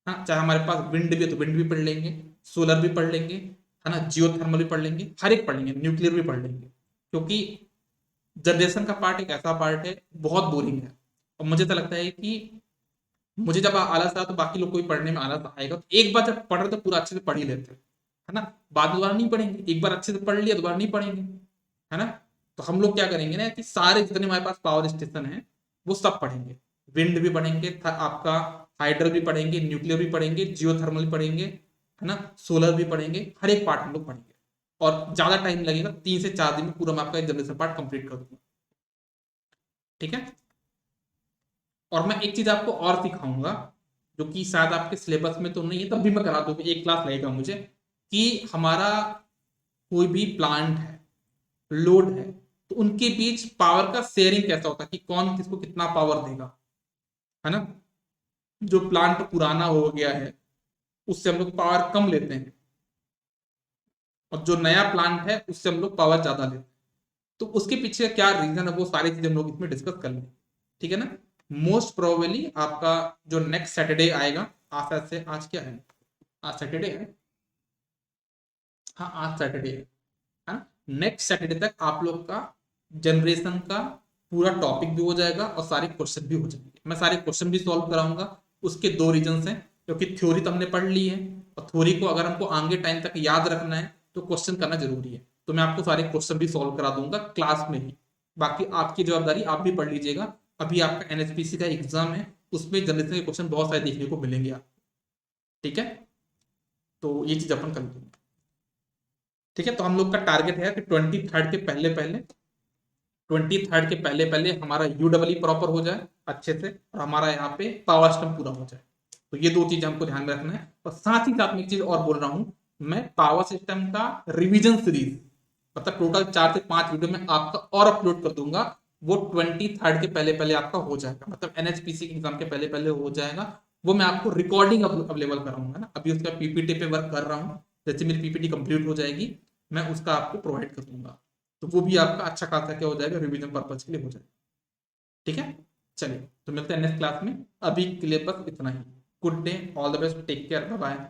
हाँ, चाहे हमारे पास विंड भी है तो विंड भी पढ़ लेंगे, सोलर भी पढ़ लेंगे, है ना, जियो थर्मल भी पढ़ लेंगे, हर एक पढ़ लेंगे, न्यूक्लियर भी पढ़ लेंगे। क्योंकि जनरेशन का पार्ट एक ऐसा पार्ट है बहुत बोरिंग है, और मुझे तो लगता है कि मुझे जब आलस आता तो बाकी लोग को भी पढ़ने में आलस आएगा। तो एक बार जब पढ़ रहे तो पूरा अच्छे से पढ़ ही लेते हैं, है ना, बाद में दोबारा नहीं पढ़ेंगे, एक बार अच्छे से पढ़ लिया दोबारा नहीं पढ़ेंगे, है ना। तो हम लोग क्या करेंगे ना कि सारे जितने हमारे पास पावर स्टेशन है वो सब पढ़ेंगे, विंड भी पढ़ेंगे, आपका हाइड्रो भी पढ़ेंगे, न्यूक्लियर भी पढ़ेंगे, जियो थर्मल भी पढ़ेंगे, है ना, सोलर भी पढ़ेंगे, हर एक पार्ट हम लोग पढ़ेंगे। और ज्यादा टाइम लगेगा, 3 से 4 दिन में पूरा मैं आपका जनरेशन पार्ट कंप्लीट कर दूंगा। ठीक है, और मैं एक चीज आपको और सिखाऊंगा जो कि शायद आपके सिलेबस में तो नहीं है, तब भी मैं करा दूंगा, एक क्लास लगेगा मुझे, कि हमारा कोई भी प्लांट है, लोड है, तो उनके बीच पावर का शेयरिंग कैसा होता है, कि कौन किसको कितना पावर देगा, है ना। जो प्लांट पुराना हो गया है उससे हम लोग पावर कम लेते हैं, और जो नया प्लांट है उससे हम लोग पावर ज्यादा लेते हैं। तो उसके पीछे क्या रीजन है वो सारी चीजें हम लोग इसमें डिस्कस कर लेंगे। ठीक है ना, मोस्ट प्रोबेबली आपका जो नेक्स्ट सैटरडे आएगा, आज से, आज क्या है, आज सैटरडे है, हाँ आज सैटरडे है ना, नेक्स्ट सैटरडे तक आप लोग का जनरेशन का पूरा टॉपिक भी हो जाएगा और सारे क्वेश्चन भी हो जाएंगे। मैं सारे क्वेश्चन भी सॉल्व कराऊंगा। उसके दो रीजन हैं, क्योंकि थ्योरी तो हमने पढ़ ली है, और थ्योरी को अगर हमको आगे टाइम तक याद रखना है तो क्वेश्चन करना जरूरी है। तो मैं आपको सारे क्वेश्चन भी सॉल्व करा दूंगा क्लास में ही। बाकी आपकी जवाबदारी, आप भी पढ़ लीजिएगा। अभी आपका एनएचपीसी का एग्जाम है, उसमें जनरेशन के क्वेश्चन बहुत सारे देखने को मिलेंगे आप। ठीक है, तो ये चीज अपन कर लेंगे। ठीक है, तो हम लोग का टारगेट है कि 23rd के पहले पहले, 23rd के पहले पहले हमारा यूडब्ल्यू प्रॉपर हो जाए अच्छे से, और हमारा यहाँ पे पावर सिस्टम पूरा हो जाए। तो ये दो चीज हमको ध्यान में रखना है। और साथ ही साथ में एक चीज और बोल रहा हूँ, मैं पावर सिस्टम का रिवीजन सीरीज, मतलब टोटल 4 से 5 वीडियो में आपका और अपलोड कर दूंगा। वो 23rd के पहले पहले आपका हो जाएगा, मतलब एनएचपीसी के एग्जाम के पहले पहले हो जाएगा। वो मैं आपको रिकॉर्डिंग अवेलेबल कराऊंगा ना, अभी उसका पीपीटी पे वर्क कर रहा हूँ। जैसे मेरी पीपीटी कंप्लीट हो जाएगी मैं उसका आपको प्रोवाइड कर दूंगा। तो वो भी आपका अच्छा खासा क्या हो जाएगा, रिवीजन पर्पज के लिए हो जाएगा। ठीक है, चलिए तो मिलते हैं नेक्स्ट क्लास में। अभी के लिए बस इतना ही। Good day, all the best, take care, bye bye.